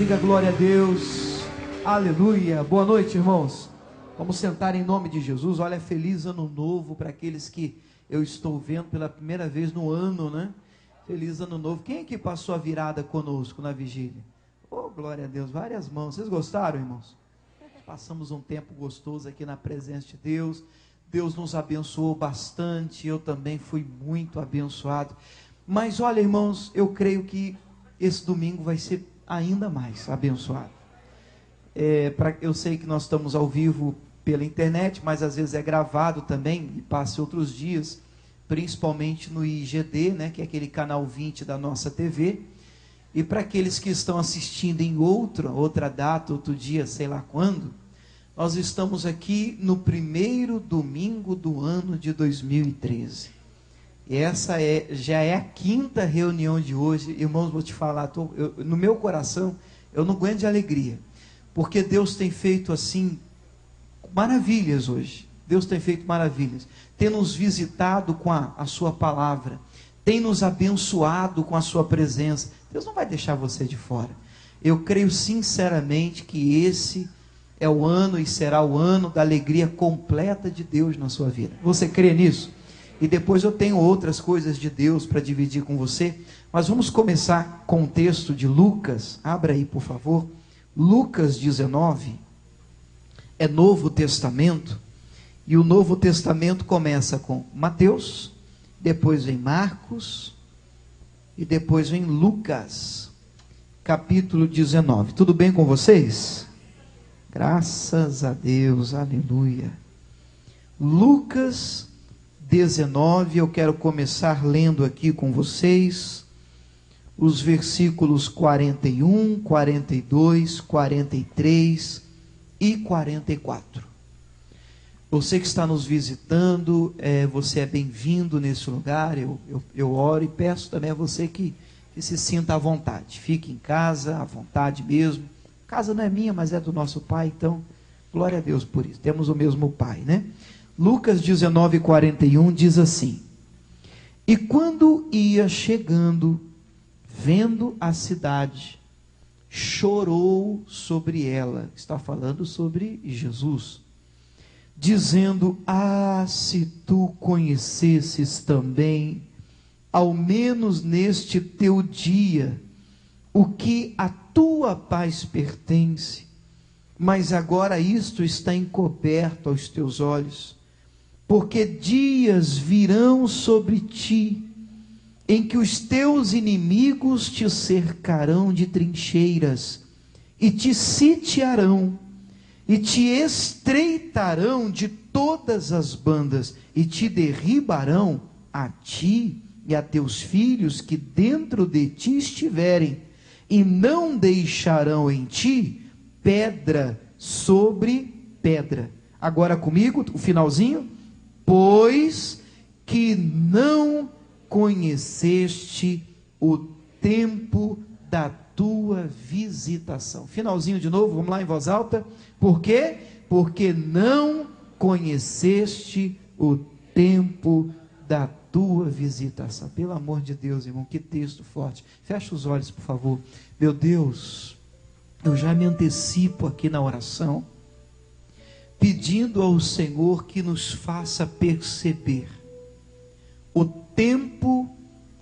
Diga glória a Deus, aleluia. Boa noite, irmãos. Vamos sentar em nome de Jesus. Olha, feliz ano novo para aqueles que eu estou vendo pela primeira vez no ano, né? Feliz ano novo. Quem é que passou a virada conosco na vigília? Oh, glória a Deus, várias mãos. Vocês gostaram, irmãos? Passamos um tempo gostoso aqui na presença de Deus. Deus nos abençoou bastante, eu também fui muito abençoado. Mas olha, irmãos, eu creio que esse domingo vai ser ainda mais abençoado. Eu sei que nós estamos ao vivo pela internet, mas às vezes é gravado também e passa outros dias, principalmente no IGD, né, que é aquele canal 20 da nossa TV. E para aqueles que estão assistindo em outra data, outro dia, sei lá quando, nós estamos aqui no primeiro domingo do ano de 2013. E essa já é a quinta reunião de hoje. Irmãos, vou te falar, no meu coração, eu não aguento de alegria, porque Deus tem feito assim, maravilhas hoje. Deus tem feito maravilhas, tem nos visitado com a sua palavra, tem nos abençoado com a sua presença. Deus não vai deixar você de fora. Eu creio sinceramente que esse é o ano e será o ano da alegria completa de Deus na sua vida. Você crê nisso? E depois eu tenho outras coisas de Deus para dividir com você. Mas vamos começar com o texto de Lucas. Abra aí, por favor. Lucas 19. É Novo Testamento. E o Novo Testamento começa com Mateus, depois vem Marcos e depois vem Lucas, capítulo 19. Tudo bem com vocês? Graças a Deus, aleluia. Lucas 19, eu quero começar lendo aqui com vocês os versículos 41, 42, 43 e 44. Você que está nos visitando, você é bem-vindo nesse lugar. Eu oro e peço também a você que se sinta à vontade. Fique em casa, à vontade mesmo. A casa não é minha, mas é do nosso Pai, então, glória a Deus por isso. Temos o mesmo Pai, né? Lucas 19, 41 diz assim: E quando ia chegando, vendo a cidade, chorou sobre ela. Está falando sobre Jesus, dizendo: Ah, se tu conhecesses também, ao menos neste teu dia, o que a tua paz pertence, mas agora isto está encoberto aos teus olhos. Porque dias virão sobre ti, em que os teus inimigos te cercarão de trincheiras, e te sitiarão, e te estreitarão de todas as bandas, e te derribarão a ti e a teus filhos que dentro de ti estiverem, e não deixarão em ti pedra sobre pedra. Agora comigo, o finalzinho. Pois que não conheceste o tempo da tua visitação. Finalzinho de novo, vamos lá em voz alta. Por quê? Porque não conheceste o tempo da tua visitação. Pelo amor de Deus, irmão, que texto forte. Fecha os olhos, por favor. Meu Deus, eu já me antecipo aqui na oração, pedindo ao Senhor que nos faça perceber o tempo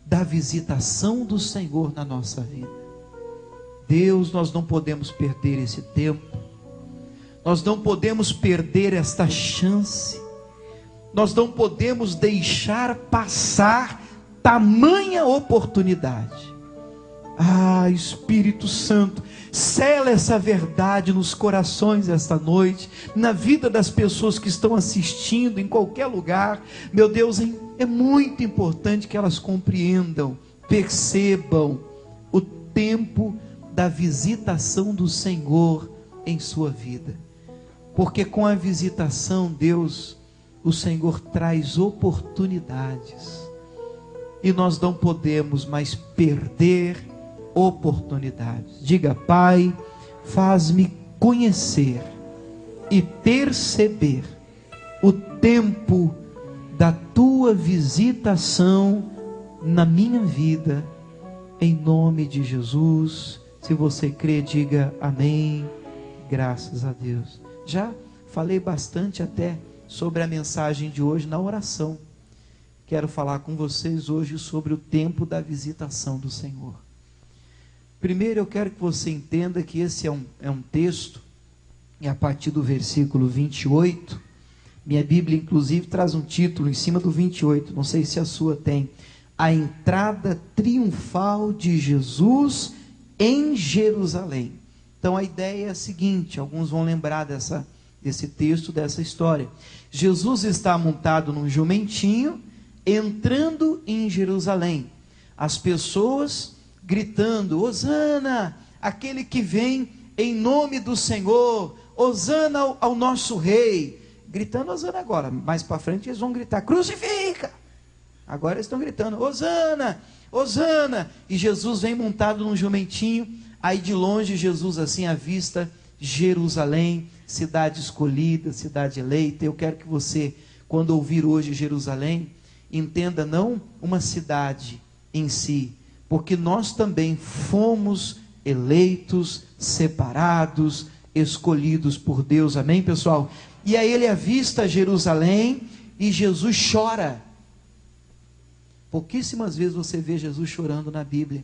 da visitação do Senhor na nossa vida. Deus, nós não podemos perder esse tempo, nós não podemos perder esta chance, nós não podemos deixar passar tamanha oportunidade. Ah, Espírito Santo, sela essa verdade nos corações esta noite, na vida das pessoas que estão assistindo em qualquer lugar. Meu Deus, é muito importante que elas compreendam, percebam o tempo da visitação do Senhor em sua vida, porque com a visitação, Deus, o Senhor traz oportunidades, e nós não podemos mais perder oportunidades. Diga: Pai, faz-me conhecer e perceber o tempo da tua visitação na minha vida, em nome de Jesus. Se você crê, diga amém. Graças a Deus. Já falei bastante até sobre a mensagem de hoje na oração. Quero falar com vocês hoje sobre o tempo da visitação do Senhor. Primeiro eu quero que você entenda que esse é um texto, e a partir do versículo 28, minha Bíblia inclusive traz um título em cima do 28, não sei se a sua tem, a entrada triunfal de Jesus em Jerusalém. Então a ideia é a seguinte, alguns vão lembrar desse texto, dessa história. Jesus está montado num jumentinho, entrando em Jerusalém. As pessoas gritando, Hosana, aquele que vem em nome do Senhor, Hosana ao nosso rei. Gritando Hosana agora, mais para frente eles vão gritar, crucifica. Agora eles estão gritando, Hosana, Hosana. E Jesus vem montado num jumentinho. Aí de longe Jesus assim avista Jerusalém, cidade escolhida, cidade eleita. Eu quero que você, quando ouvir hoje Jerusalém, entenda não uma cidade em si, porque nós também fomos eleitos, separados, escolhidos por Deus, amém pessoal? E aí ele avista Jerusalém e Jesus chora. Pouquíssimas vezes você vê Jesus chorando na Bíblia.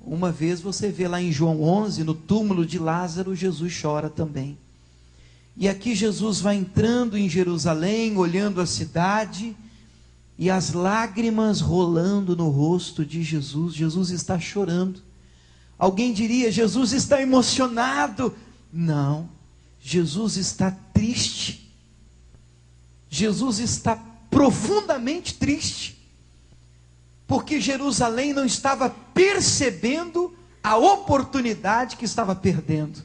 Uma vez você vê lá em João 11, no túmulo de Lázaro, Jesus chora também. E aqui Jesus vai entrando em Jerusalém, olhando a cidade, e as lágrimas rolando no rosto de Jesus. Jesus está chorando. Alguém diria, Jesus está emocionado. Não, Jesus está triste. Jesus está profundamente triste. Porque Jerusalém não estava percebendo a oportunidade que estava perdendo.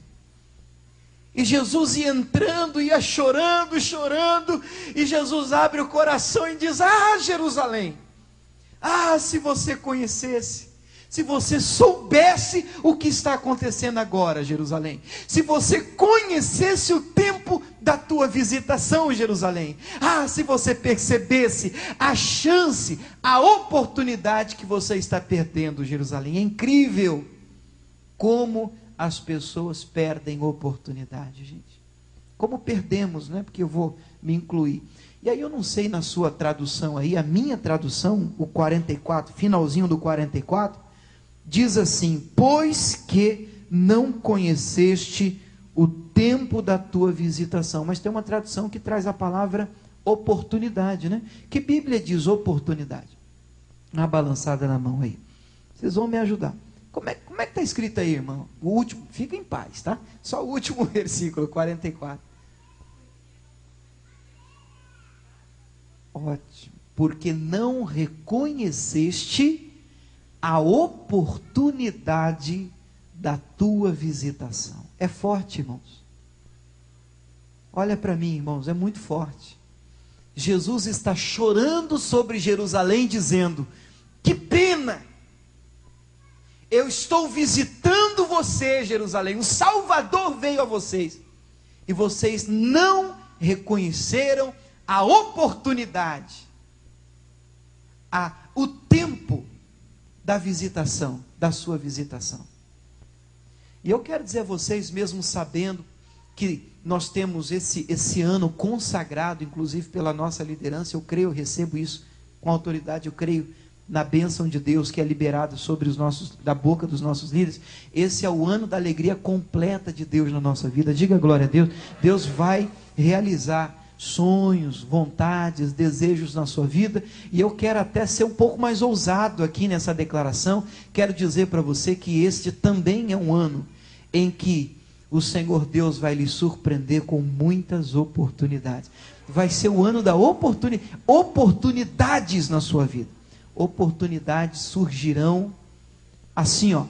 E Jesus ia entrando, ia chorando, chorando, e Jesus abre o coração e diz, Jerusalém, se você conhecesse, se você soubesse o que está acontecendo agora, Jerusalém, se você conhecesse o tempo da tua visitação, Jerusalém, se você percebesse a chance, a oportunidade que você está perdendo, Jerusalém. É incrível como as pessoas perdem oportunidade, gente. Como perdemos, né? Porque eu vou me incluir. E aí eu não sei na sua tradução aí, a minha tradução, o 44, finalzinho do 44, diz assim, pois que não conheceste o tempo da tua visitação. Mas tem uma tradução que traz a palavra oportunidade, né? Que Bíblia diz oportunidade? Uma balançada na mão aí. Vocês vão me ajudar. Como é que está escrito aí, irmão? O último, fica em paz, tá? Só o último versículo, 44. Ótimo. Porque não reconheceste a oportunidade da tua visitação. É forte, irmãos. Olha para mim, irmãos, é muito forte. Jesus está chorando sobre Jerusalém, dizendo, que pena! Eu estou visitando você, Jerusalém. O Salvador veio a vocês. E vocês não reconheceram a oportunidade, o tempo da visitação, da sua visitação. E eu quero dizer a vocês, mesmo sabendo que nós temos esse ano consagrado, inclusive pela nossa liderança, eu creio, eu recebo isso com autoridade, eu creio na bênção de Deus que é liberada sobre da boca dos nossos líderes. Esse é o ano da alegria completa de Deus na nossa vida. Diga glória a Deus. Deus vai realizar sonhos, vontades, desejos na sua vida, e eu quero até ser um pouco mais ousado aqui nessa declaração. Quero dizer para você que este também é um ano em que o Senhor Deus vai lhe surpreender com muitas oportunidades. Vai ser o ano da oportunidades na sua vida. Oportunidades surgirão assim, ó.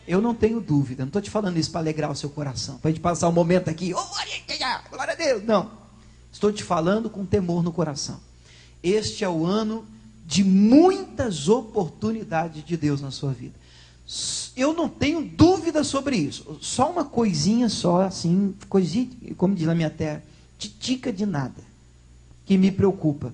Eu não tenho dúvida, não estou te falando isso para alegrar o seu coração, para a gente passar um momento aqui, glória a Deus, não. Estou te falando com temor no coração. Este é o ano de muitas oportunidades de Deus na sua vida. Eu não tenho dúvida sobre isso. Só uma coisinha só, assim, coisinha, como diz na minha terra, titica de nada, que me preocupa.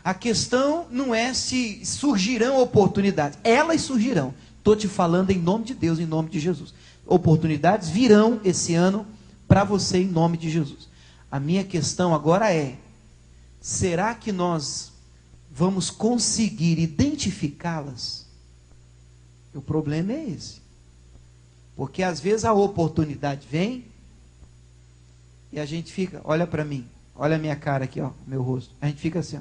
A questão não é se surgirão oportunidades, elas surgirão. Estou te falando em nome de Deus, em nome de Jesus. Oportunidades virão esse ano para você em nome de Jesus. A minha questão agora é: será que nós vamos conseguir identificá-las? O problema é esse. Porque às vezes a oportunidade vem e a gente fica, olha para mim, olha a minha cara aqui, ó, meu rosto. A gente fica assim, ó.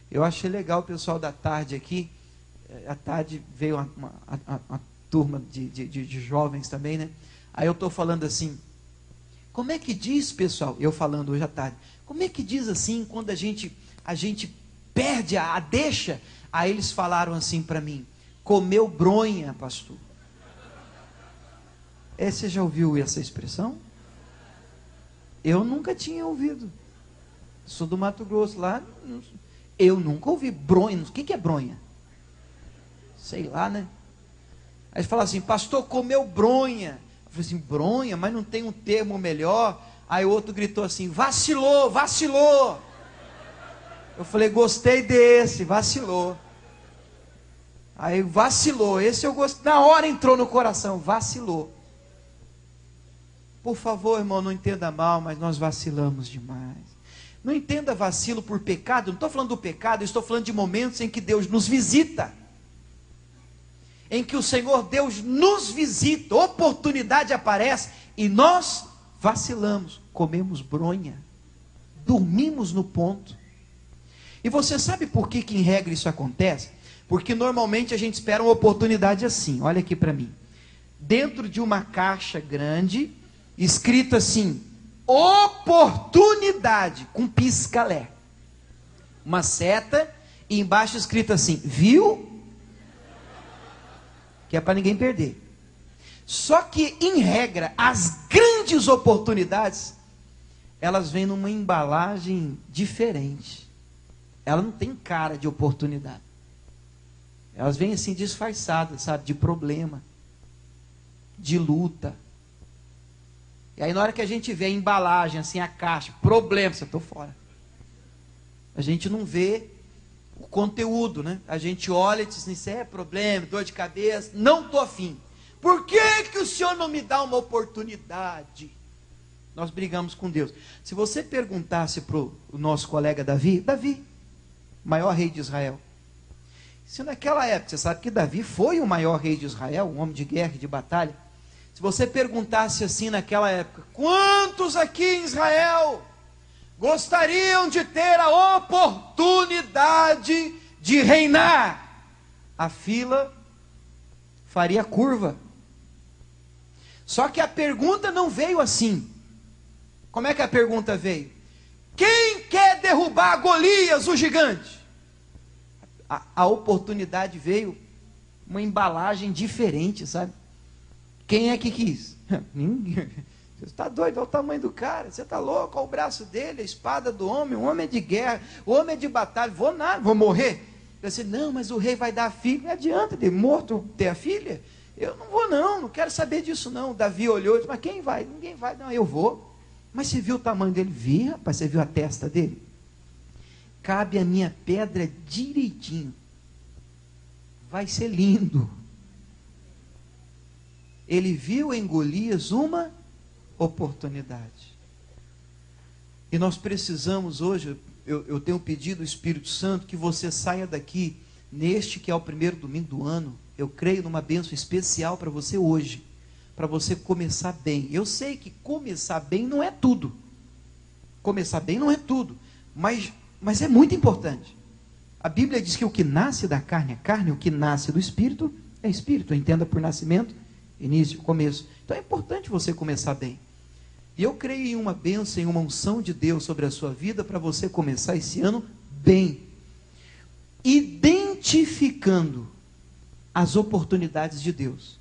Eu achei legal o pessoal da tarde aqui. À tarde veio uma turma de jovens também, né? Aí eu estou falando assim, como é que diz, pessoal? Eu falando hoje à tarde, como é que diz assim, quando a gente perde a deixa? Aí eles falaram assim para mim, comeu bronha, pastor. Você já ouviu essa expressão? Eu nunca tinha ouvido. Sou do Mato Grosso, lá, eu nunca ouvi bronha. O que é bronha? Sei lá, né? Aí eles falaram assim, pastor, comeu bronha. Eu falei assim, bronha? Mas não tem um termo melhor? Aí o outro gritou assim, vacilou, vacilou. Eu falei, gostei desse, vacilou. Aí vacilou, esse eu gostei. Na hora entrou no coração, vacilou. Por favor, irmão, não entenda mal, mas nós vacilamos demais. Não entenda vacilo por pecado, não estou falando do pecado, eu estou falando de momentos em que Deus nos visita. Em que o Senhor Deus nos visita, oportunidade aparece e nós vacilamos, comemos bronha, dormimos no ponto. E você sabe por que em regra isso acontece? Porque normalmente a gente espera uma oportunidade assim, olha aqui para mim. Dentro de uma caixa grande, escrito assim, oportunidade, com pisca-alerta. Uma seta e embaixo escrito assim, viu? Que é para ninguém perder. Só que, em regra, as grandes oportunidades, elas vêm numa embalagem diferente. Ela não tem cara de oportunidade. Elas vêm assim disfarçadas, sabe, de problema, de luta. E aí na hora que a gente vê a embalagem, assim, a caixa, problema, eu estou fora. A gente não vê o conteúdo, né? A gente olha e diz, isso é problema, dor de cabeça, não estou afim. Por que que o Senhor não me dá uma oportunidade? Nós brigamos com Deus. Se você perguntasse para o nosso colega Davi, maior rei de Israel, se naquela época, você sabe que Davi foi o maior rei de Israel, um homem de guerra e de batalha. Se você perguntasse assim naquela época, quantos aqui em Israel gostariam de ter a oportunidade de reinar? A fila faria curva. Só que a pergunta não veio assim. Como é que a pergunta veio? Quem quer derrubar Golias, o gigante? A oportunidade veio uma embalagem diferente, sabe? Quem é que quis? Ninguém. Você está doido? Olha o tamanho do cara. Você está louco? Olha o braço dele, a espada do homem. O homem é de guerra, o homem é de batalha. Vou nada, vou morrer. Eu disse, não, mas o rei vai dar a filha. Não adianta de morto ter a filha. Eu não vou não quero saber disso não. Davi olhou e disse, mas quem vai? Ninguém vai. Não, eu vou. Mas você viu o tamanho dele? Vi, rapaz, você viu a testa dele? Cabe a minha pedra direitinho. Vai ser lindo. Ele viu em Golias uma oportunidade. E nós precisamos hoje, eu tenho pedido ao Espírito Santo que você saia daqui, neste que é o primeiro domingo do ano, eu creio numa bênção especial para você hoje, para você começar bem. Eu sei que começar bem não é tudo. Começar bem não é tudo, mas é muito importante. A Bíblia diz que o que nasce da carne é carne, o que nasce do Espírito é Espírito. Entenda por nascimento, início, começo. Então é importante você começar bem. E eu creio em uma bênção, em uma unção de Deus sobre a sua vida para você começar esse ano bem. Identificando as oportunidades de Deus.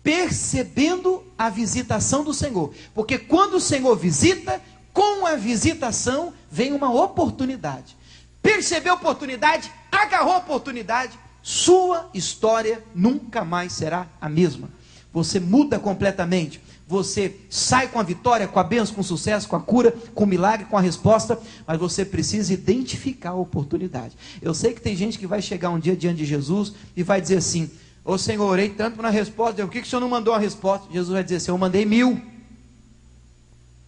Percebendo a visitação do Senhor. Porque quando o Senhor visita, com a visitação vem uma oportunidade. Percebeu a oportunidade, agarrou a oportunidade, sua história nunca mais será a mesma. você muda completamente, você sai com a vitória, com a bênção, com o sucesso, com a cura, com o milagre, com a resposta, mas você precisa identificar a oportunidade. Eu sei que tem gente que vai chegar um dia diante de Jesus e vai dizer assim: ô Senhor, orei tanto na resposta, por que o Senhor não mandou a resposta? Jesus vai dizer assim: eu mandei 1000,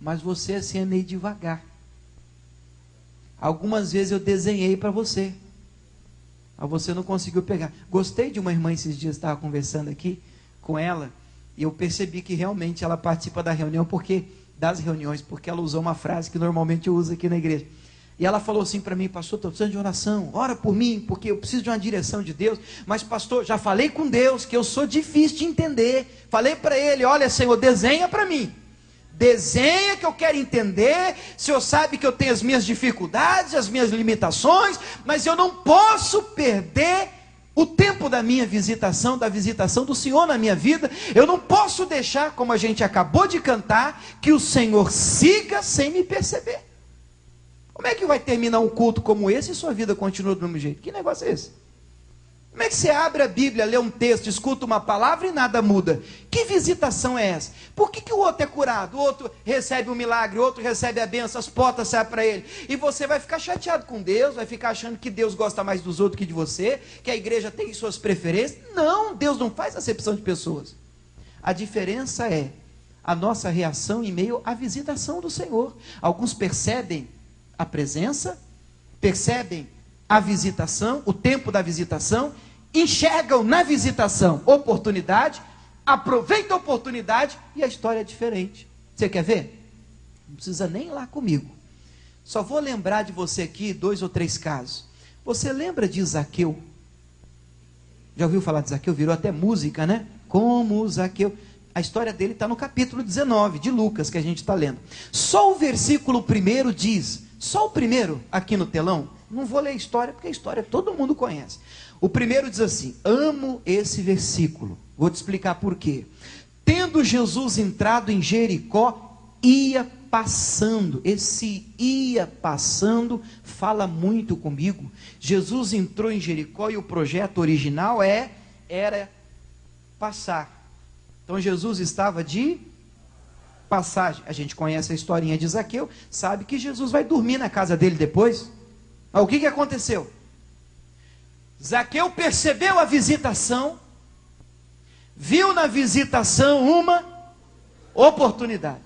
mas você assim é meio devagar. Algumas vezes eu desenhei para você, mas você não conseguiu pegar. Gostei de uma irmã esses dias, estava conversando aqui com ela, e eu percebi que realmente ela participa da reunião, das reuniões, porque ela usou uma frase que normalmente eu uso aqui na igreja. E ela falou assim para mim: pastor, estou precisando de oração, ora por mim, porque eu preciso de uma direção de Deus. Mas pastor, já falei com Deus que eu sou difícil de entender. Falei para ele: olha Senhor, desenha para mim. Desenha que eu quero entender. O Senhor sabe que eu tenho as minhas dificuldades, as minhas limitações, mas eu não posso perder o tempo da minha visitação, da visitação do Senhor na minha vida. Eu não posso deixar, como a gente acabou de cantar, que o Senhor siga sem me perceber. Como é que vai terminar um culto como esse e sua vida continua do mesmo jeito? Que negócio é esse? Como é que você abre a Bíblia, lê um texto, escuta uma palavra e nada muda? Que visitação é essa? Por que o outro é curado, o outro recebe um milagre, o outro recebe a bênção, as portas saem para ele? E você vai ficar chateado com Deus, vai ficar achando que Deus gosta mais dos outros que de você, que a igreja tem suas preferências? Não, Deus não faz acepção de pessoas. A diferença é a nossa reação em meio à visitação do Senhor. Alguns percebem a presença, percebem a visitação, o tempo da visitação, enxergam na visitação oportunidade, aproveitam a oportunidade e a história é diferente. Você quer ver? Não precisa nem ir lá comigo. Só vou lembrar de você aqui 2 ou 3 casos. Você lembra de Zaqueu? Já ouviu falar de Zaqueu? Virou até música, né? Como Zaqueu. A história dele está no capítulo 19 de Lucas, que a gente está lendo. Só o versículo 1 diz, só o primeiro aqui no telão. Não vou ler a história, porque a história todo mundo conhece. O primeiro diz assim: amo esse versículo. Vou te explicar por quê. Tendo Jesus entrado em Jericó, ia passando. Esse ia passando fala muito comigo. Jesus entrou em Jericó e o projeto original era passar. Então Jesus estava de passagem. A gente conhece a historinha de Zaqueu, sabe que Jesus vai dormir na casa dele depois. Mas o que aconteceu? Zaqueu percebeu a visitação, viu na visitação uma oportunidade.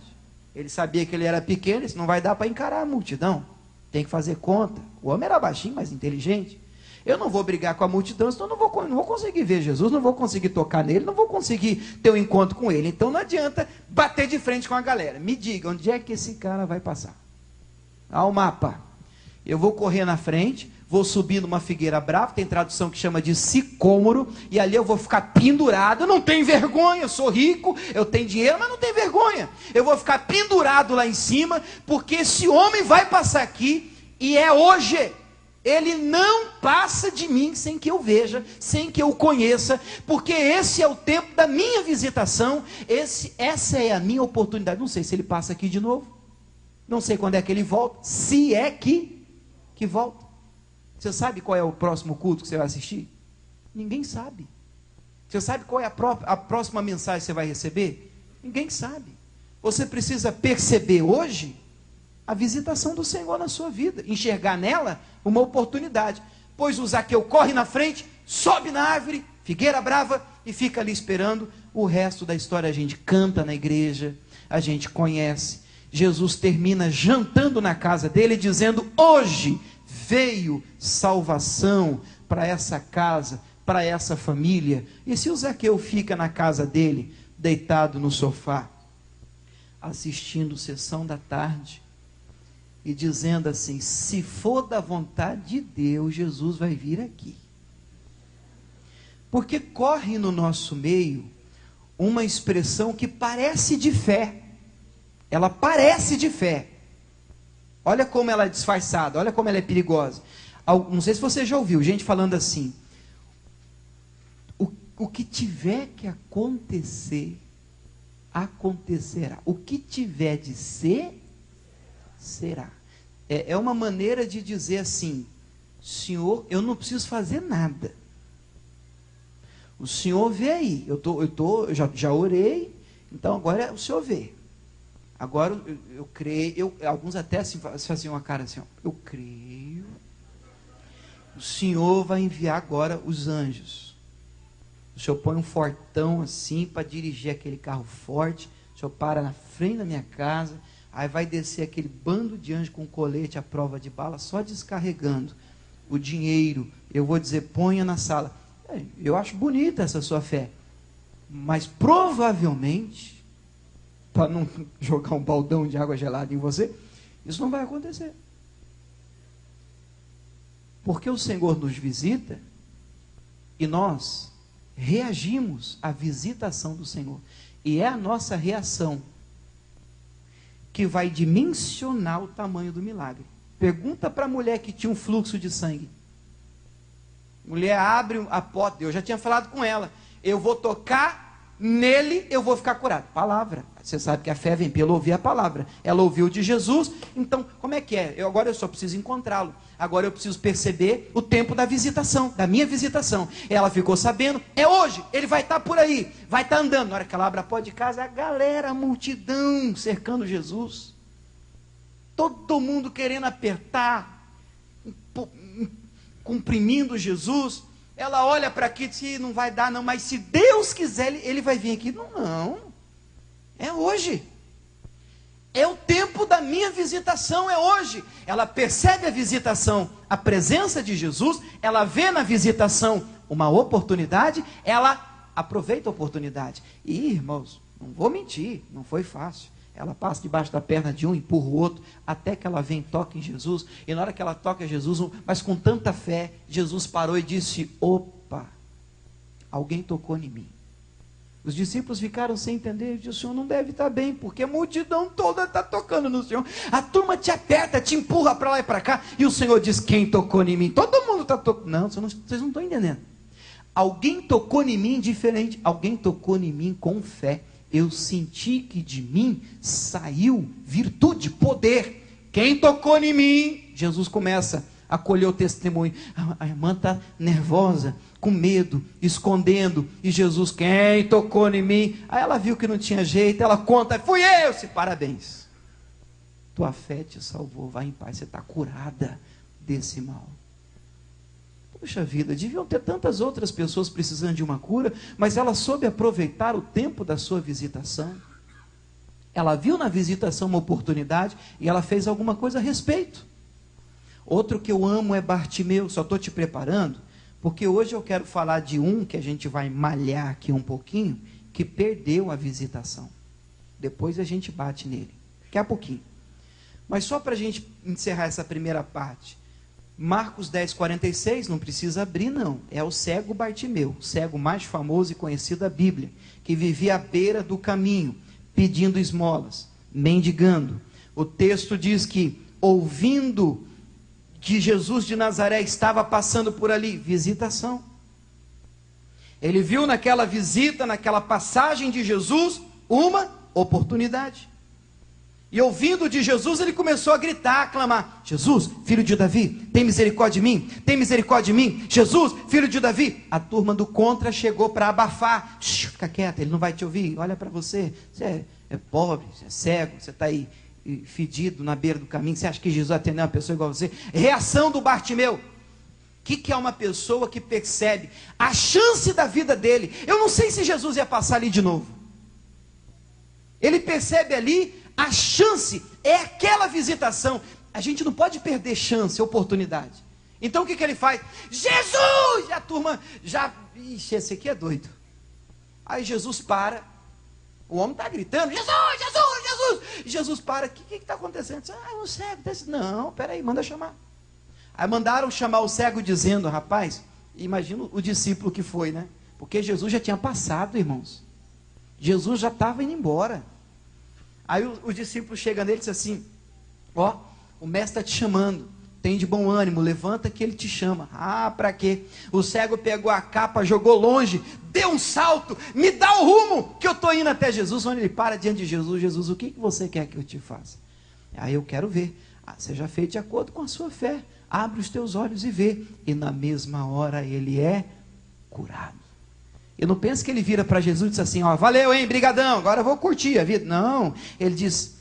Ele sabia que ele era pequeno, isso não vai dar para encarar a multidão, tem que fazer conta. O homem era baixinho, mas inteligente. Eu não vou brigar com a multidão, senão não vou conseguir ver Jesus, não vou conseguir tocar nele, não vou conseguir ter um encontro com ele. Então não adianta bater de frente com a galera. Me diga, onde é que esse cara vai passar? Ao mapa. Eu vou correr na frente, vou subir numa figueira brava, tem tradução que chama de sicômoro, e ali eu vou ficar pendurado. Eu não tenho vergonha, eu sou rico, eu tenho dinheiro, mas não tenho vergonha. Eu vou ficar pendurado lá em cima, porque esse homem vai passar aqui, e é hoje. Ele não passa de mim sem que eu veja, sem que eu o conheça, porque esse é o tempo da minha visitação, essa é a minha oportunidade. Não sei se ele passa aqui de novo, não sei quando é que ele volta, se é que volta. Você sabe qual é o próximo culto que você vai assistir? Ninguém sabe. Você sabe qual é a próxima mensagem que você vai receber? Ninguém sabe. Você precisa perceber hoje a visitação do Senhor na sua vida, enxergar nela uma oportunidade. Pois o Zaqueu corre na frente, sobe na árvore, figueira brava, e fica ali esperando. O resto da história a gente canta na igreja, a gente conhece. Jesus termina jantando na casa dele, dizendo: hoje veio salvação para essa casa, para essa família. E se o Zaqueu fica na casa dele, deitado no sofá, assistindo sessão da tarde, e dizendo assim: se for da vontade de Deus, Jesus vai vir aqui. Porque corre no nosso meio uma expressão que parece de fé. Ela parece de fé. Olha como ela é disfarçada, olha como ela é perigosa. Não sei se você já ouviu gente falando assim: o que tiver que acontecer, acontecerá. O que tiver de ser, será. É uma maneira de dizer assim: Senhor, eu não preciso fazer nada. O senhor vê aí, eu já orei, então agora o senhor vê. Agora eu creio, alguns até assim, faziam uma cara assim, ó, eu creio, o senhor vai enviar agora os anjos. O senhor põe um fortão assim para dirigir aquele carro forte, o senhor para na frente da minha casa, aí vai descer aquele bando de anjos com colete à prova de bala, só descarregando o dinheiro. Eu vou dizer, ponha na sala. Eu acho bonita essa sua fé, mas provavelmente, para não jogar um baldão de água gelada em você, isso não vai acontecer. Porque o Senhor nos visita e nós reagimos à visitação do Senhor. E é a nossa reação que vai dimensionar o tamanho do milagre. Pergunta para a mulher que tinha um fluxo de sangue. Mulher abre a porta, eu já tinha falado com ela, eu vou tocar nele, eu vou ficar curado. Palavra, você sabe que a fé vem pelo ouvir a palavra. Ela ouviu de Jesus, então como é que é? Agora eu só preciso encontrá-lo, agora eu preciso perceber o tempo da visitação, da minha visitação. Ela ficou sabendo, é hoje, ele vai estar por aí, vai estar andando. Na hora que ela abre a porta de casa, a galera, a multidão cercando Jesus, todo mundo querendo apertar, comprimindo Jesus. Ela olha para aqui e diz, não vai dar não, mas se Deus quiser, ele vai vir aqui. Não, é hoje, é o tempo da minha visitação, é hoje. Ela percebe a visitação, a presença de Jesus, ela vê na visitação uma oportunidade, ela aproveita a oportunidade. E irmãos, não vou mentir, não foi fácil. Ela passa debaixo da perna de um, empurra o outro, até que ela vem e toca em Jesus. E na hora que ela toca em Jesus, mas com tanta fé, Jesus parou e disse, opa, alguém tocou em mim. Os discípulos ficaram sem entender, e disse, o senhor não deve estar bem, porque a multidão toda está tocando no senhor. A turma te aperta, te empurra para lá e para cá, e o senhor diz, quem tocou em mim? Todo mundo está tocando. Não, vocês não estão entendendo. Alguém tocou em mim diferente, alguém tocou em mim com fé. Eu senti que de mim saiu virtude, poder. Quem tocou em mim? Jesus começa a colher o testemunho. A irmã está nervosa, com medo, escondendo. E Jesus, quem tocou em mim? Aí ela viu que não tinha jeito, ela conta, fui eu. Se parabéns, tua fé te salvou, vai em paz, você está curada desse mal. Puxa vida, deviam ter tantas outras pessoas precisando de uma cura, mas ela soube aproveitar o tempo da sua visitação. Ela viu na visitação uma oportunidade e ela fez alguma coisa a respeito. Outro que eu amo é Bartimeu, só estou te preparando, porque hoje eu quero falar de um que a gente vai malhar aqui um pouquinho, que perdeu a visitação. Depois a gente bate nele, daqui a pouquinho. Mas só para a gente encerrar essa primeira parte, Marcos 10, 46, não precisa abrir não, é o cego Bartimeu, o cego mais famoso e conhecido da Bíblia, que vivia à beira do caminho, pedindo esmolas, mendigando. O texto diz que, ouvindo que Jesus de Nazaré estava passando por ali, visitação. Ele viu naquela visita, naquela passagem de Jesus, uma oportunidade. E ouvindo de Jesus, ele começou a gritar, a clamar, Jesus, filho de Davi, tem misericórdia de mim, tem misericórdia de mim, Jesus, filho de Davi. A turma do contra chegou para abafar, fica quieto, ele não vai te ouvir, olha para você, você é pobre, você é cego, você está aí fedido na beira do caminho, você acha que Jesus atendeu uma pessoa igual a você? Reação do Bartimeu. O que é uma pessoa que percebe a chance da vida dele? Eu não sei se Jesus ia passar ali de novo. Ele percebe ali a chance, é aquela visitação. A gente não pode perder chance, oportunidade. Então o que ele faz? Jesus! E a turma já, ixi, esse aqui é doido. Aí Jesus para, o homem está gritando, Jesus, Jesus, Jesus! E Jesus para, o que está acontecendo? Um cego desse. Não, peraí, manda chamar. Aí mandaram chamar o cego dizendo, rapaz, imagina o discípulo que foi, né? Porque Jesus já tinha passado, irmãos. Jesus já estava indo embora. Aí o discípulo chega nele e diz assim, ó, o mestre está te chamando, tem de bom ânimo, levanta que ele te chama. Ah, para quê? O cego pegou a capa, jogou longe, deu um salto, me dá o rumo, que eu estou indo até Jesus. Onde ele para diante de Jesus, Jesus, o que você quer que eu te faça? Aí eu quero ver. Seja feito de acordo com a sua fé, abre os teus olhos e vê. E na mesma hora ele é curado. Eu não penso que ele vira para Jesus e diz assim, ó, valeu, hein, brigadão, agora eu vou curtir a vida. Não, ele diz,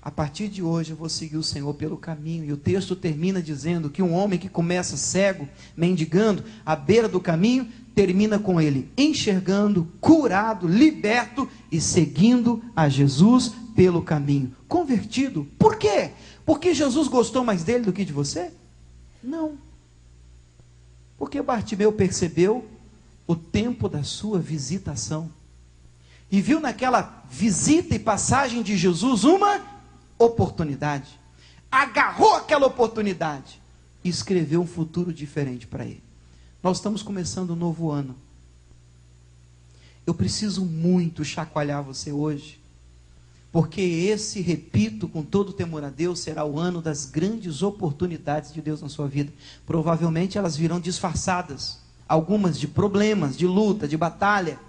a partir de hoje eu vou seguir o Senhor pelo caminho. E o texto termina dizendo que um homem que começa cego, mendigando, à beira do caminho, termina com ele enxergando, curado, liberto e seguindo a Jesus pelo caminho. Convertido. Por quê? Porque Jesus gostou mais dele do que de você? Não. Porque Bartimeu percebeu o tempo da sua visitação. E viu naquela visita e passagem de Jesus uma oportunidade. Agarrou aquela oportunidade e escreveu um futuro diferente para ele. Nós estamos começando um novo ano. Eu preciso muito chacoalhar você hoje, porque esse, repito, com todo temor a Deus, será o ano das grandes oportunidades de Deus na sua vida. Provavelmente elas virão disfarçadas, algumas de problemas, de luta, de batalha.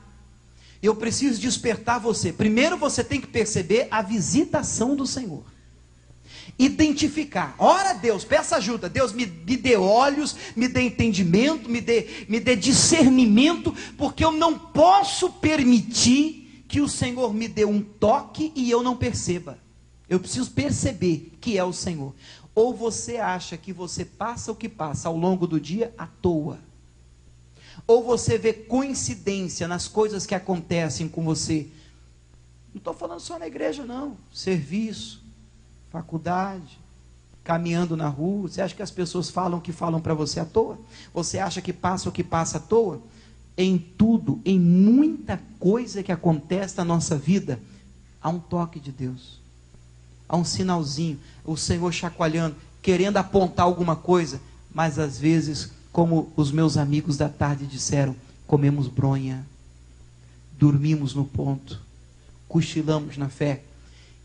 Eu preciso despertar você. Primeiro você tem que perceber a visitação do Senhor. Identificar. Ora Deus, peça ajuda. Deus me dê olhos, me dê entendimento, me dê discernimento, porque eu não posso permitir que o Senhor me dê um toque e eu não perceba. Eu preciso perceber que é o Senhor. Ou você acha que você passa o que passa ao longo do dia à toa. Ou você vê coincidência nas coisas que acontecem com você. Não estou falando só na igreja não. Serviço, faculdade, caminhando na rua. Você acha que as pessoas falam o que falam para você à toa? Você acha que passa o que passa à toa? Em tudo, em muita coisa que acontece na nossa vida, há um toque de Deus. Há um sinalzinho, o Senhor chacoalhando, querendo apontar alguma coisa, mas às vezes, como os meus amigos da tarde disseram, comemos bronha, dormimos no ponto, cochilamos na fé.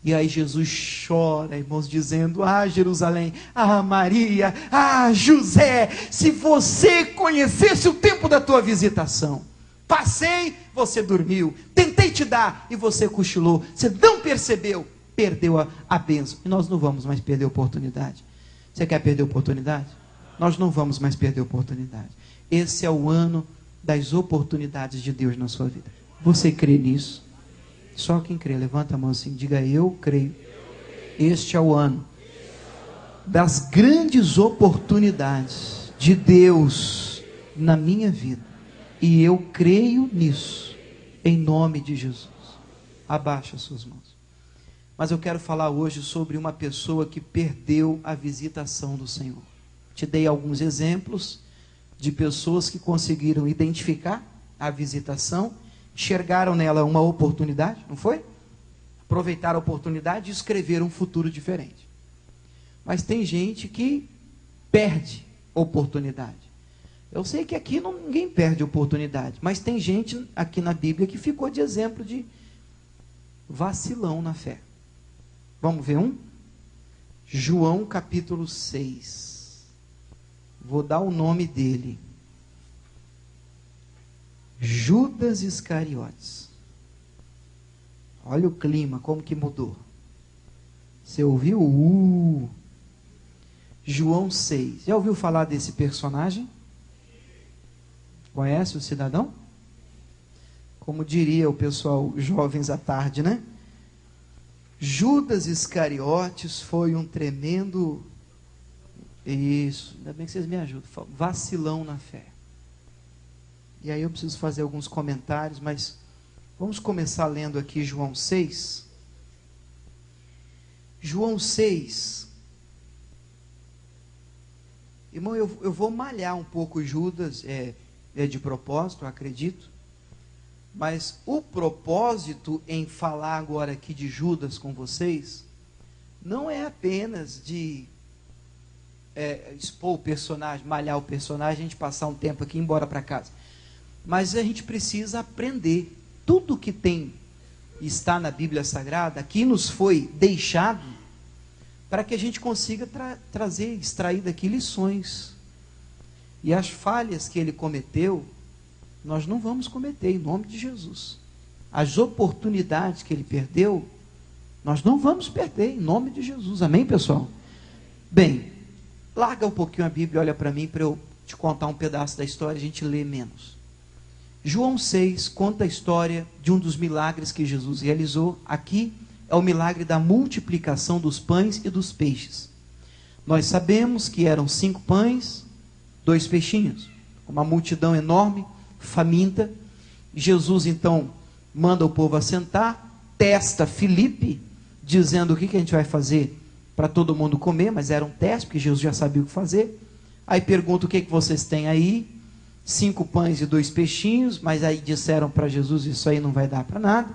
E aí Jesus chora, irmãos, dizendo, ah Jerusalém, ah Maria, ah José, se você conhecesse o tempo da tua visitação. Passei, você dormiu, tentei te dar e você cochilou, você não percebeu, perdeu a bênção. E nós não vamos mais perder a oportunidade. Você quer perder a oportunidade? Nós não vamos mais perder a oportunidade. Esse é o ano das oportunidades de Deus na sua vida. Você crê nisso? Só quem crê, levanta a mão assim, diga eu creio. Este é o ano das grandes oportunidades de Deus na minha vida. E eu creio nisso, em nome de Jesus. Abaixa as suas mãos. Mas eu quero falar hoje sobre uma pessoa que perdeu a visitação do Senhor. Te dei alguns exemplos de pessoas que conseguiram identificar a visitação, enxergaram nela uma oportunidade, não foi? Aproveitaram a oportunidade e escreveram um futuro diferente. Mas tem gente que perde oportunidade. Eu sei que aqui ninguém perde oportunidade, mas tem gente aqui na Bíblia que ficou de exemplo de vacilão na fé. Vamos ver um? João capítulo 6. Vou dar o nome dele. Judas Iscariotes. Olha o clima, como que mudou. Você ouviu? João 6. Já ouviu falar desse personagem? Conhece o cidadão? Como diria o pessoal, jovens à tarde, né? Judas Iscariotes foi um tremendo... Isso, ainda bem que vocês me ajudam. Vacilão na fé. E aí eu preciso fazer alguns comentários, mas vamos começar lendo aqui João 6. João 6. Irmão, eu vou malhar um pouco Judas, é de propósito, eu acredito. Mas o propósito em falar agora aqui de Judas com vocês, não é apenas de expor o personagem, malhar o personagem, a gente passar um tempo aqui e ir embora para casa. Mas a gente precisa aprender. Tudo que está na Bíblia Sagrada, aqui nos foi deixado, para que a gente consiga extrair daqui lições. E as falhas que ele cometeu, nós não vamos cometer, em nome de Jesus. As oportunidades que ele perdeu, nós não vamos perder, em nome de Jesus. Amém, pessoal? Bem, larga um pouquinho a Bíblia, olha para mim, para eu te contar um pedaço da história, a gente lê menos. João 6 conta a história de um dos milagres que Jesus realizou. Aqui é o milagre da multiplicação dos pães e dos peixes. Nós sabemos que eram 5 pães, 2 peixinhos, uma multidão enorme, faminta. Jesus então manda o povo assentar, testa Filipe, dizendo o que a gente vai fazer para todo mundo comer, mas era um teste, porque Jesus já sabia o que fazer. Aí pergunta: o que vocês têm aí? 5 pães e 2 peixinhos, mas aí disseram para Jesus: isso aí não vai dar para nada.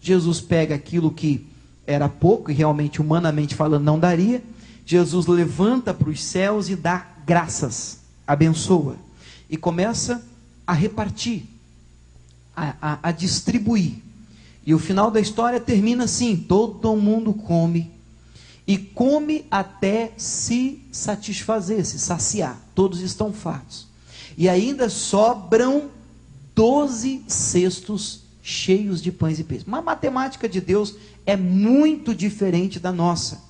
Jesus pega aquilo que era pouco, e realmente, humanamente falando, não daria. Jesus levanta para os céus e dá graças, abençoa, e começa a repartir, a distribuir. E o final da história termina assim: todo mundo come, e come até se satisfazer, se saciar. Todos estão fartos. E ainda sobram 12 cestos cheios de pães e peixes. Mas a matemática de Deus é muito diferente da nossa.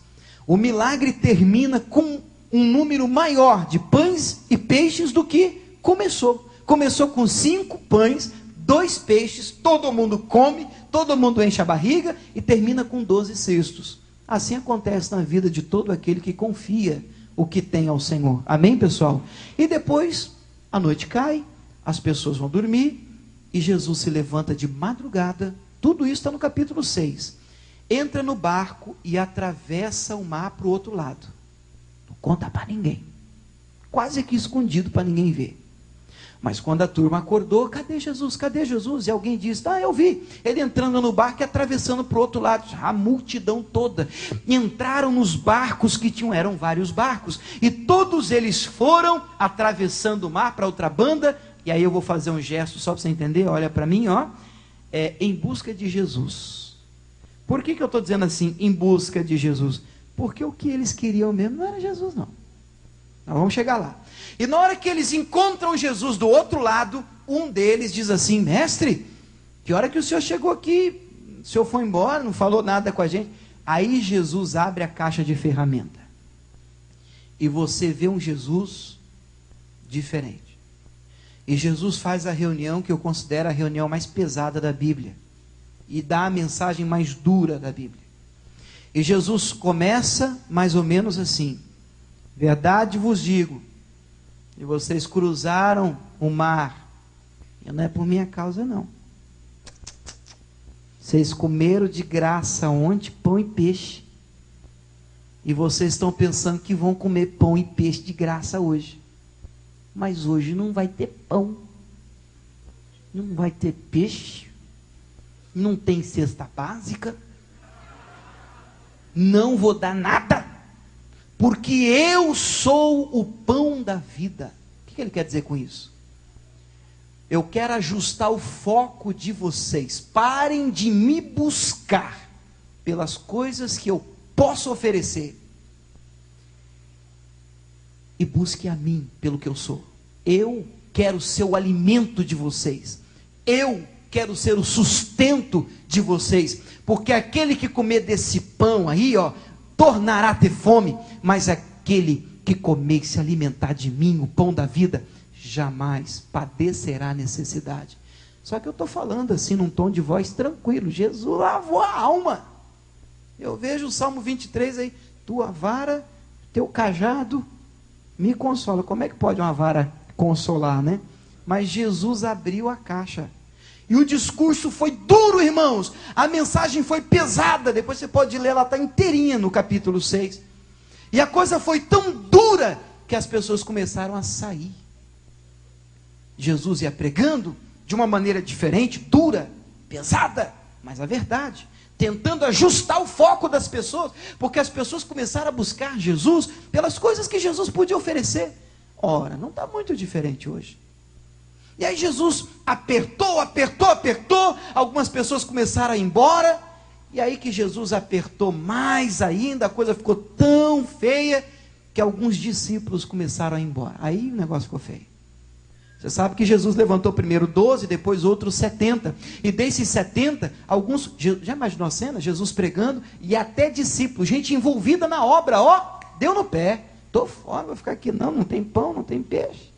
O milagre termina com um número maior de pães e peixes do que começou. Começou com 5 pães, 2 peixes, todo mundo come, todo mundo enche a barriga, e termina com 12 cestos. Assim acontece na vida de todo aquele que confia o que tem ao Senhor. Amém, pessoal? E depois a noite cai, as pessoas vão dormir, e Jesus se levanta de madrugada. Tudo isso está no capítulo 6. Entra no barco e atravessa o mar para o outro lado. Não conta para ninguém. Quase que escondido para ninguém ver. Mas quando a turma acordou: cadê Jesus? Cadê Jesus? E alguém disse: eu vi ele entrando no barco e atravessando para o outro lado. A multidão toda entraram nos barcos que tinham, eram vários barcos, e todos eles foram atravessando o mar para outra banda. E aí eu vou fazer um gesto só para você entender. Olha para mim, em busca de Jesus. Por que eu estou dizendo assim, em busca de Jesus? Porque o que eles queriam mesmo não era Jesus, não. Nós vamos chegar lá. E na hora que eles encontram Jesus do outro lado, um deles diz assim: mestre, que hora que o senhor chegou aqui? O senhor foi embora, não falou nada com a gente. Aí Jesus abre a caixa de ferramenta. E você vê um Jesus diferente. E Jesus faz a reunião que eu considero a reunião mais pesada da Bíblia. E dá a mensagem mais dura da Bíblia. E Jesus começa mais ou menos assim: verdade vos digo, e vocês cruzaram o mar, e não é por minha causa não. Vocês comeram de graça ontem pão e peixe, e vocês estão pensando que vão comer pão e peixe de graça hoje. Mas hoje não vai ter pão, não vai ter peixe, não tem cesta básica, não vou dar nada, porque eu sou o pão da vida. O que ele quer dizer com isso? Eu quero ajustar o foco de vocês. Parem de me buscar pelas coisas que eu posso oferecer, e busque a mim pelo que eu sou. Eu quero ser o alimento de vocês. Eu quero ser o sustento de vocês, porque aquele que comer desse pão aí, tornará a ter fome, mas aquele que comer e se alimentar de mim, o pão da vida, jamais padecerá necessidade. Só que eu estou falando assim num tom de voz tranquilo. Jesus lavou a alma. Eu vejo o Salmo 23 aí: tua vara, teu cajado me consola. Como é que pode uma vara consolar, né? Mas Jesus abriu a caixa. E o discurso foi duro, irmãos. A mensagem foi pesada. Depois você pode ler, ela está inteirinha no capítulo 6. E a coisa foi tão dura que as pessoas começaram a sair. Jesus ia pregando de uma maneira diferente, dura, pesada, mas a verdade, tentando ajustar o foco das pessoas, porque as pessoas começaram a buscar Jesus pelas coisas que Jesus podia oferecer. Ora, não está muito diferente hoje. E aí Jesus apertou, algumas pessoas começaram a ir embora, e aí que Jesus apertou mais ainda, a coisa ficou tão feia, que alguns discípulos começaram a ir embora. Aí o negócio ficou feio. Você sabe que Jesus levantou primeiro 12, depois outros 70, e desses 70, alguns, já imaginou a cena? Jesus pregando, e até discípulos, gente envolvida na obra, deu no pé, estou fora, vou ficar aqui não tem pão, não tem peixe.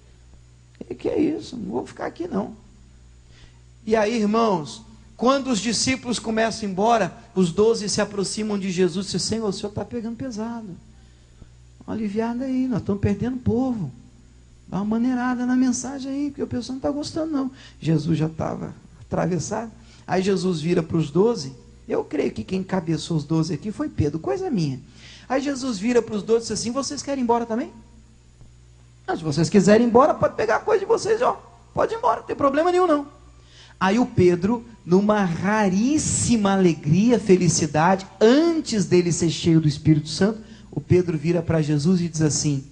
E que é isso? Não vou ficar aqui não. E aí, irmãos, quando os discípulos começam a ir embora, os 12 se aproximam de Jesus e dizem: Senhor, o Senhor está pegando pesado. Dá uma aliviada aí, nós estamos perdendo o povo. Dá uma maneirada na mensagem aí, porque o pessoal não está gostando não. Jesus já estava atravessado. Aí Jesus vira para os 12. Eu creio que quem cabeçou os 12 aqui foi Pedro, coisa minha. Aí Jesus vira para os 12 e diz assim: vocês querem ir embora também? Se vocês quiserem ir embora, pode pegar a coisa de vocês, ó. Pode ir embora, não tem problema nenhum não. Aí o Pedro, numa raríssima alegria, felicidade, antes dele ser cheio do Espírito Santo, o Pedro vira para Jesus e diz assim: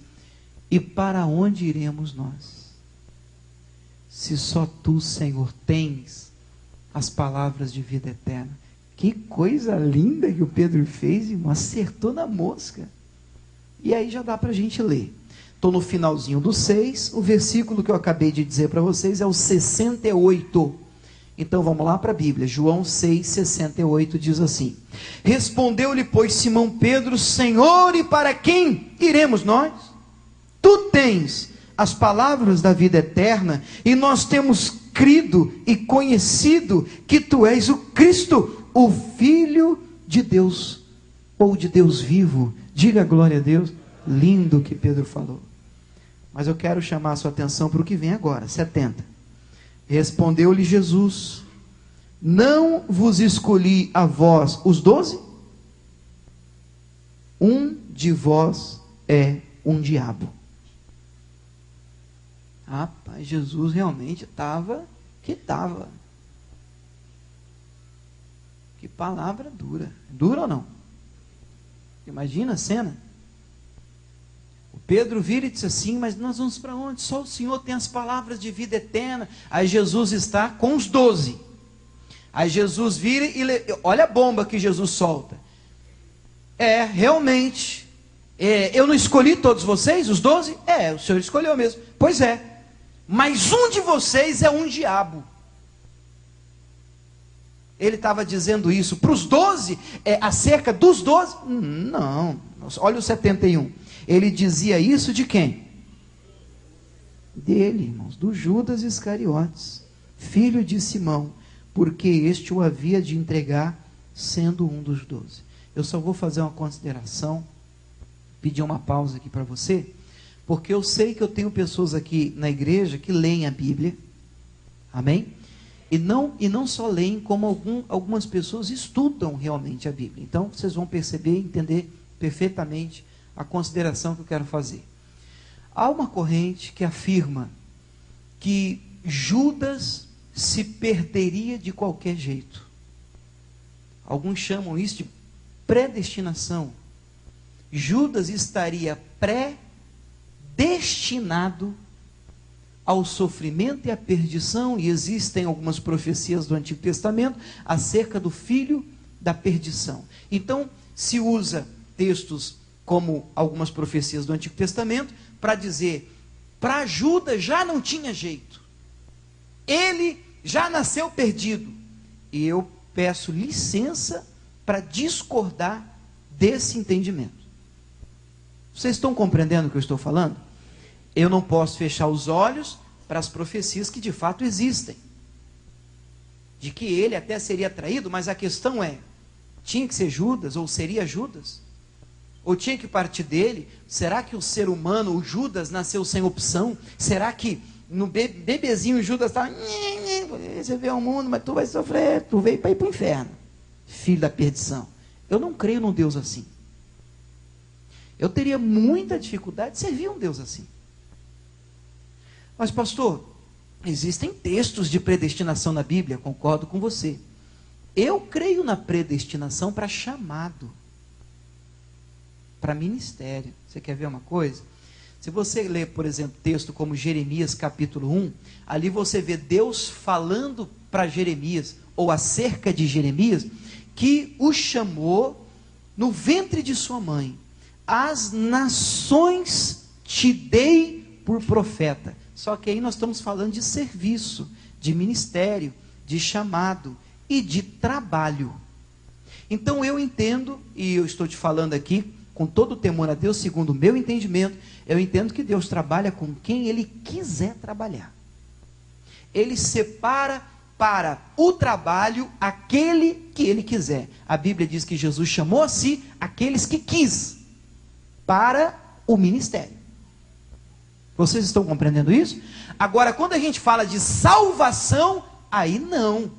e para onde iremos nós? Se só tu, Senhor, tens as palavras de vida eterna. Que coisa linda que o Pedro fez, irmão, acertou na mosca. E aí já dá para a gente ler. Estou no finalzinho do 6, o versículo que eu acabei de dizer para vocês é o 68. Então vamos lá para a Bíblia, João 6,68 diz assim: respondeu-lhe, pois, Simão Pedro: Senhor, e para quem iremos nós? Tu tens as palavras da vida eterna, e nós temos crido e conhecido que tu és o Cristo, o Filho de Deus, ou de Deus vivo. Diga glória a Deus. Lindo que Pedro falou. Mas eu quero chamar a sua atenção para o que vem agora, 70. Respondeu-lhe Jesus: não vos escolhi a vós os 12? Um de vós é um diabo. Rapaz, Jesus realmente estava. Que palavra dura. Dura ou não? Imagina a cena. O Pedro vira e diz assim: mas nós vamos para onde? Só o Senhor tem as palavras de vida eterna. Aí Jesus está com os 12. Aí Jesus vira e olha a bomba que Jesus solta. Realmente, eu não escolhi todos vocês, os 12? O Senhor escolheu mesmo. Pois é. Mas um de vocês é um diabo. Ele estava dizendo isso para os 12, acerca dos 12? Não, olha o 71. Ele dizia isso de quem? Dele, irmãos, do Judas Iscariotes, filho de Simão, porque este o havia de entregar, sendo um dos 12. Eu só vou fazer uma consideração, pedir uma pausa aqui para você, porque eu sei que eu tenho pessoas aqui na igreja que leem a Bíblia, amém? E não só leem, como algumas pessoas estudam realmente a Bíblia. Então, vocês vão perceber e entender perfeitamente a consideração que eu quero fazer. Há uma corrente que afirma que Judas se perderia de qualquer jeito. Alguns chamam isso de predestinação. Judas estaria predestinado ao sofrimento e à perdição, e existem algumas profecias do Antigo Testamento acerca do filho da perdição. Então, se usa textos como algumas profecias do Antigo Testamento para dizer, para Judas já não tinha jeito. Ele já nasceu perdido. E eu peço licença para discordar desse entendimento. Vocês estão compreendendo o que eu estou falando? Eu não posso fechar os olhos para as profecias que de fato existem. De que ele até seria traído, mas a questão é, tinha que ser Judas, ou seria Judas? Ou tinha que partir dele? Será que o ser humano, o Judas, nasceu sem opção? Será que no bebezinho Judas estava... Você veio ao mundo, mas tu vai sofrer, tu veio para ir para o inferno. Filho da perdição. Eu não creio num Deus assim. Eu teria muita dificuldade de servir um Deus assim. Mas pastor, existem textos de predestinação na Bíblia, concordo com você. Eu creio na predestinação para chamado, para ministério. Você quer ver uma coisa? Se você ler, por exemplo, texto como Jeremias capítulo 1, ali você vê Deus falando para Jeremias, ou acerca de Jeremias, que o chamou no ventre de sua mãe. As nações te dei por profeta. Só que aí nós estamos falando de serviço, de ministério, de chamado e de trabalho. Então eu entendo, e eu estou te falando aqui, com todo o temor a Deus, segundo o meu entendimento, eu entendo que Deus trabalha com quem Ele quiser trabalhar. Ele separa para o trabalho aquele que ele quiser. A Bíblia diz que Jesus chamou a si aqueles que quis para o ministério. Vocês estão compreendendo isso? Agora, quando a gente fala de salvação, aí não.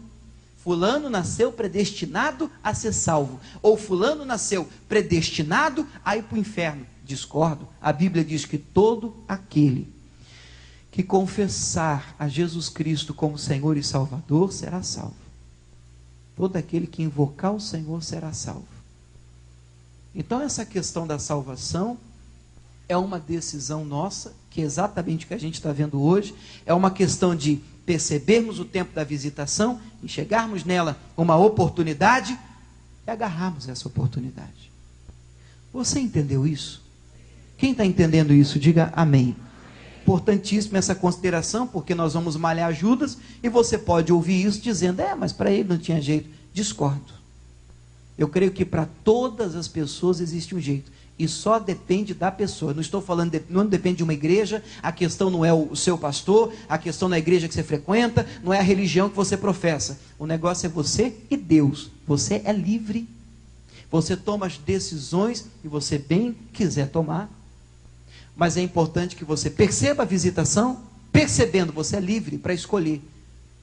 Fulano nasceu predestinado a ser salvo. Ou fulano nasceu predestinado a ir para o inferno. Discordo. A Bíblia diz que todo aquele que confessar a Jesus Cristo como Senhor e Salvador será salvo. Todo aquele que invocar o Senhor será salvo. Então essa questão da salvação é uma decisão nossa, que é exatamente o que a gente está vendo hoje. É uma questão de percebermos o tempo da visitação, enxergarmos nela uma oportunidade e agarrarmos essa oportunidade. Você entendeu isso? Quem está entendendo isso, diga amém. Importantíssima essa consideração, porque nós vamos malhar Judas, e você pode ouvir isso dizendo, mas para ele não tinha jeito. Discordo. Eu creio que para todas as pessoas existe um jeito, e só depende da pessoa. Não estou falando, não depende de uma igreja, a questão não é o seu pastor, a questão não é a igreja que você frequenta, não é a religião que você professa. O negócio é você e Deus. Você é livre. Você toma as decisões que você bem quiser tomar. Mas é importante que você perceba a visitação, percebendo, você é livre para escolher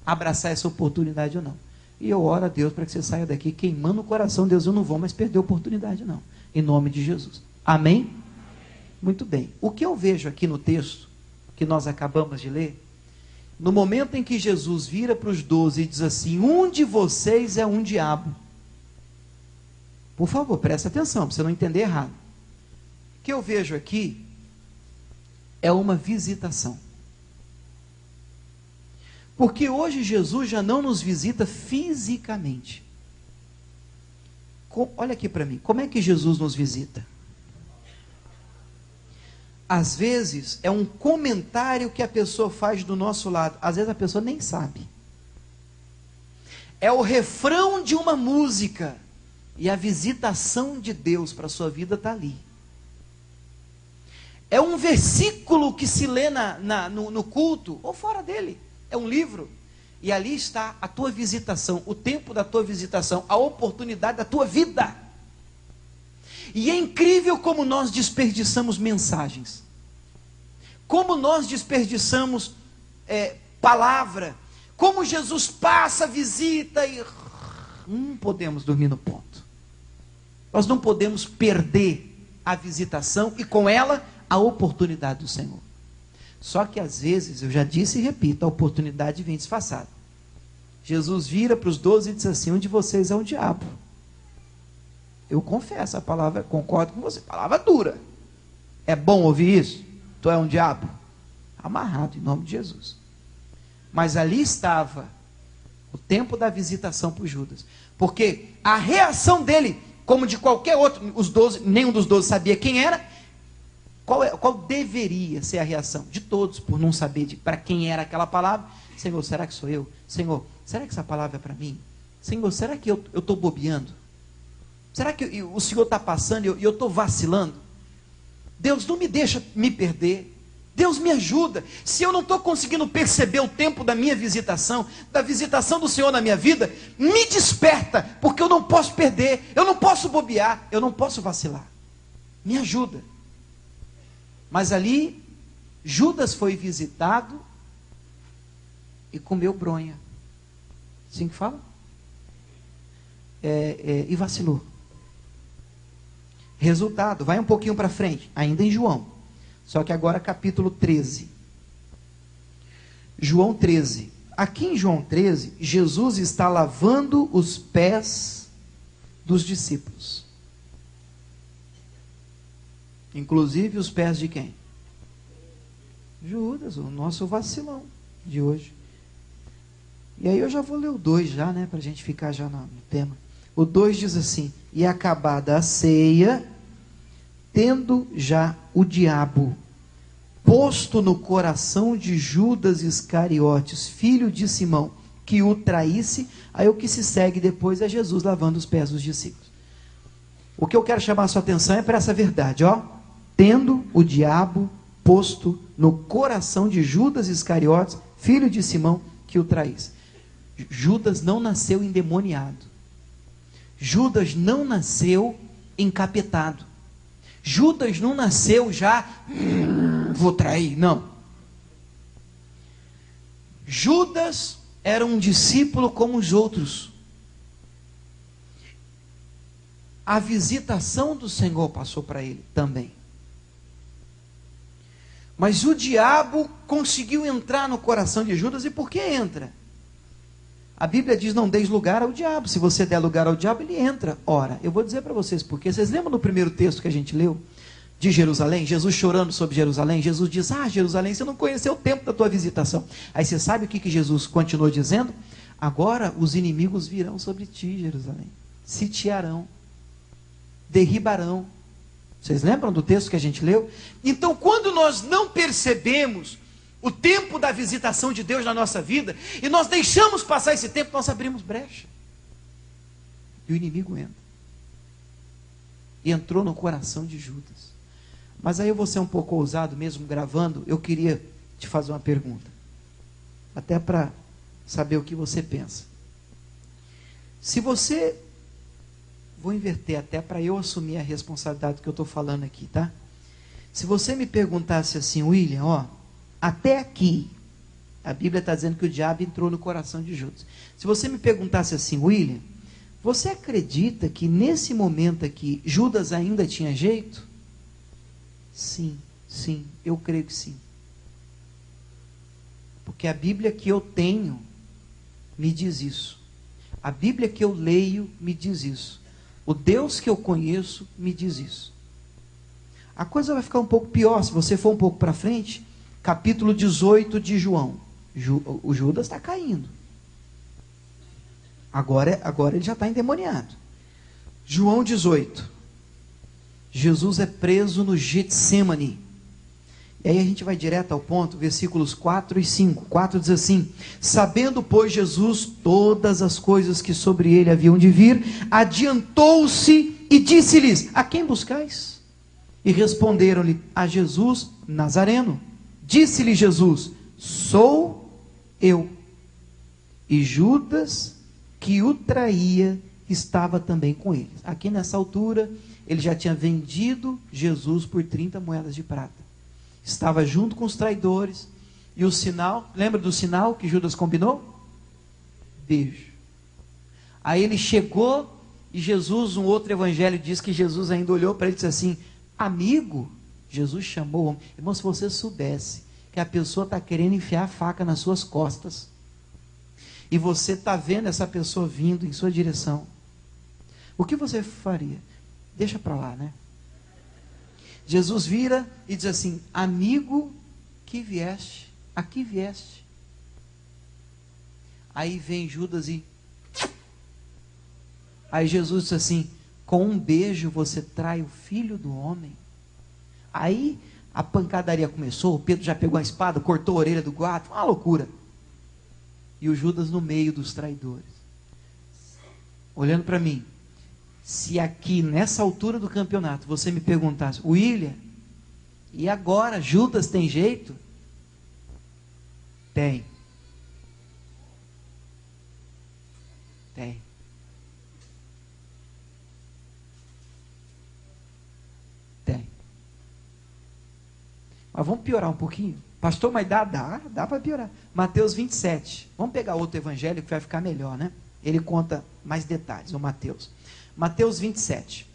abraçar essa oportunidade ou não. E eu oro a Deus para que você saia daqui queimando o coração. Deus, eu não vou mais perder a oportunidade não. Em nome de Jesus. Amém? Muito bem. O que eu vejo aqui no texto, que nós acabamos de ler, no momento em que Jesus vira para os 12 e diz assim, um de vocês é um diabo. Por favor, preste atenção, para você não entender errado. O que eu vejo aqui é uma visitação. Porque hoje Jesus já não nos visita fisicamente. Olha aqui para mim, como é que Jesus nos visita? Às vezes é um comentário que a pessoa faz do nosso lado, às vezes a pessoa nem sabe. É o refrão de uma música, e a visitação de Deus para a sua vida está ali. É um versículo que se lê no culto, ou fora dele. É um livro. E ali está a tua visitação, o tempo da tua visitação, a oportunidade da tua vida. E é incrível como nós desperdiçamos mensagens. Como nós desperdiçamos palavra. Como Jesus passa, visita e não podemos dormir no ponto. Nós não podemos perder a visitação e com ela a oportunidade do Senhor. Só que às vezes, eu já disse e repito, a oportunidade vem disfarçada. Jesus vira para os 12 e diz assim, um de vocês é um diabo. Eu confesso, a palavra, concordo com você, palavra dura. É bom ouvir isso? Tu é um diabo? Amarrado em nome de Jesus. Mas ali estava o tempo da visitação para Judas. Porque a reação dele, como de qualquer outro, os 12, nenhum dos 12 sabia quem era. Qual deveria ser a reação de todos, por não saber para quem era aquela palavra? Senhor, será que sou eu? Senhor, será que essa palavra é para mim? Senhor, será que eu estou bobeando? Será que o Senhor está passando e eu estou vacilando? Deus, não me deixa me perder. Deus, me ajuda. Se eu não estou conseguindo perceber o tempo da minha visitação, da visitação do Senhor na minha vida, me desperta, porque eu não posso perder, eu não posso bobear, eu não posso vacilar. Me ajuda. Mas ali, Judas foi visitado e comeu bronha. Assim que fala? E vacilou. Resultado, vai um pouquinho para frente, ainda em João. Só que agora capítulo 13. João 13. Aqui em João 13, Jesus está lavando os pés dos discípulos. Inclusive os pés de quem? Judas, o nosso vacilão de hoje. E aí eu já vou ler o 2 já, né? Para a gente ficar já no tema. O 2 diz assim, e acabada a ceia, tendo já o diabo posto no coração de Judas Iscariotes, filho de Simão, que o traísse, aí o que se segue depois é Jesus lavando os pés dos discípulos. O que eu quero chamar a sua atenção é para essa verdade, ó. Tendo o diabo posto no coração de Judas Iscariotes, filho de Simão, que o traísse. Judas não nasceu endemoniado. Judas não nasceu encapetado. Judas não nasceu já, vou trair, não. Judas era um discípulo como os outros. A visitação do Senhor passou para ele também. Mas o diabo conseguiu entrar no coração de Judas. E por que entra? A Bíblia diz: não deis lugar ao diabo. Se você der lugar ao diabo, ele entra. Ora, eu vou dizer para vocês porque. Vocês lembram do primeiro texto que a gente leu? De Jerusalém? Jesus chorando sobre Jerusalém. Jesus diz: ah, Jerusalém, você não conheceu o tempo da tua visitação. Aí você sabe o que Jesus continuou dizendo? Agora os inimigos virão sobre ti, Jerusalém. Sitiarão. Derribarão. Vocês lembram do texto que a gente leu? Então, quando nós não percebemos o tempo da visitação de Deus na nossa vida, e nós deixamos passar esse tempo, nós abrimos brecha. E o inimigo entra. E entrou no coração de Judas. Mas aí eu vou ser um pouco ousado, mesmo gravando, eu queria te fazer uma pergunta. Até para saber o que você pensa. Se você... Vou inverter até para eu assumir a responsabilidade do que eu estou falando aqui, tá? Se você me perguntasse assim: William, ó, até aqui, a Bíblia está dizendo que o diabo entrou no coração de Judas. Se você me perguntasse assim: William, você acredita que nesse momento aqui, Judas ainda tinha jeito? Sim, eu creio que sim. Porque a Bíblia que eu tenho me diz isso. A Bíblia que eu leio me diz isso. O Deus que eu conheço me diz isso. A coisa vai ficar um pouco pior se você for um pouco para frente. Capítulo 18 de João. O Judas está caindo. Agora ele já está endemoniado. João 18. Jesus é preso no Getsêmani. E aí a gente vai direto ao ponto, versículos 4 e 5. 4 diz assim: sabendo, pois, Jesus todas as coisas que sobre ele haviam de vir, adiantou-se e disse-lhes: a quem buscais? E responderam-lhe: a Jesus Nazareno. Disse-lhe Jesus: sou eu. E Judas, que o traía, estava também com eles. Aqui nessa altura, ele já tinha vendido Jesus por 30 moedas de prata. Estava junto com os traidores. E o sinal, lembra do sinal que Judas combinou? Beijo. Aí ele chegou e Jesus, um outro evangelho diz que Jesus ainda olhou para ele e disse assim: amigo. Jesus chamou o homem. Irmão, se você soubesse que a pessoa está querendo enfiar a faca nas suas costas, e você está vendo essa pessoa vindo em sua direção, o que você faria? Deixa para lá, né? Jesus vira e diz assim: amigo, que vieste, aqui vieste. Aí vem Judas e... Aí Jesus diz assim: com um beijo você trai o filho do homem. Aí a pancadaria começou, o Pedro já pegou a espada, cortou a orelha do guarda, uma loucura. E o Judas no meio dos traidores, olhando para mim. Se aqui, nessa altura do campeonato, você me perguntasse: William, e agora, Judas tem jeito? Tem. Tem. Tem. Mas vamos piorar um pouquinho? Pastor, mas dá para piorar. Mateus 27. Vamos pegar outro evangelho que vai ficar melhor, né? Ele conta mais detalhes, o Mateus. Mateus 27.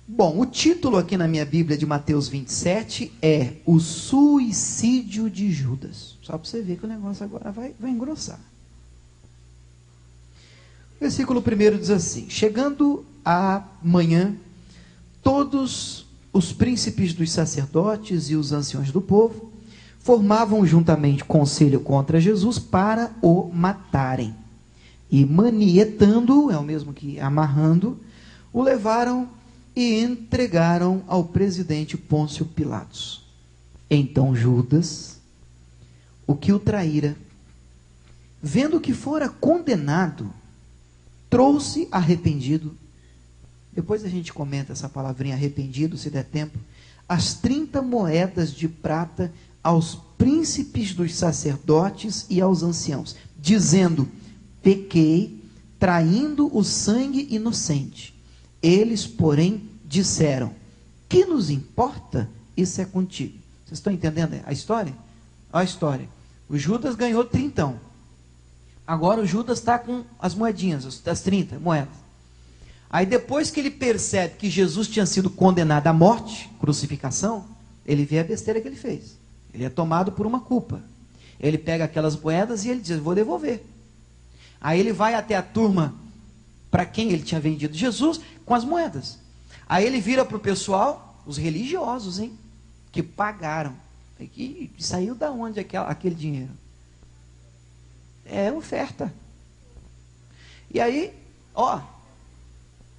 Bom, o título aqui na minha Bíblia de Mateus 27 é o suicídio de Judas. Só para você ver que o negócio agora vai engrossar. Versículo 1 diz assim: chegando a manhã, todos os príncipes dos sacerdotes e os anciões do povo formavam juntamente conselho contra Jesus para o matarem. E manietando, é o mesmo que amarrando, o levaram e entregaram ao presidente Pôncio Pilatos. Então Judas, o que o traíra, vendo que fora condenado, trouxe arrependido. Depois a gente comenta essa palavrinha arrependido, se der tempo. as 30 moedas de prata aos príncipes dos sacerdotes e aos anciãos, dizendo: pequei, traindo o sangue inocente. Eles, porém, disseram: que nos importa? Isso é contigo. Vocês estão entendendo a história? Olha a história. O Judas ganhou 30. Agora o Judas está com as moedinhas, as 30 moedas. Aí depois que ele percebe que Jesus tinha sido condenado à morte, crucificação, ele vê a besteira que ele fez. Ele é tomado por uma culpa. Ele pega aquelas moedas e ele diz: vou devolver. Aí ele vai até a turma para quem ele tinha vendido Jesus com as moedas. Aí ele vira para o pessoal, os religiosos, hein, que pagaram. E saiu da onde aquele dinheiro? É oferta. E aí, ó,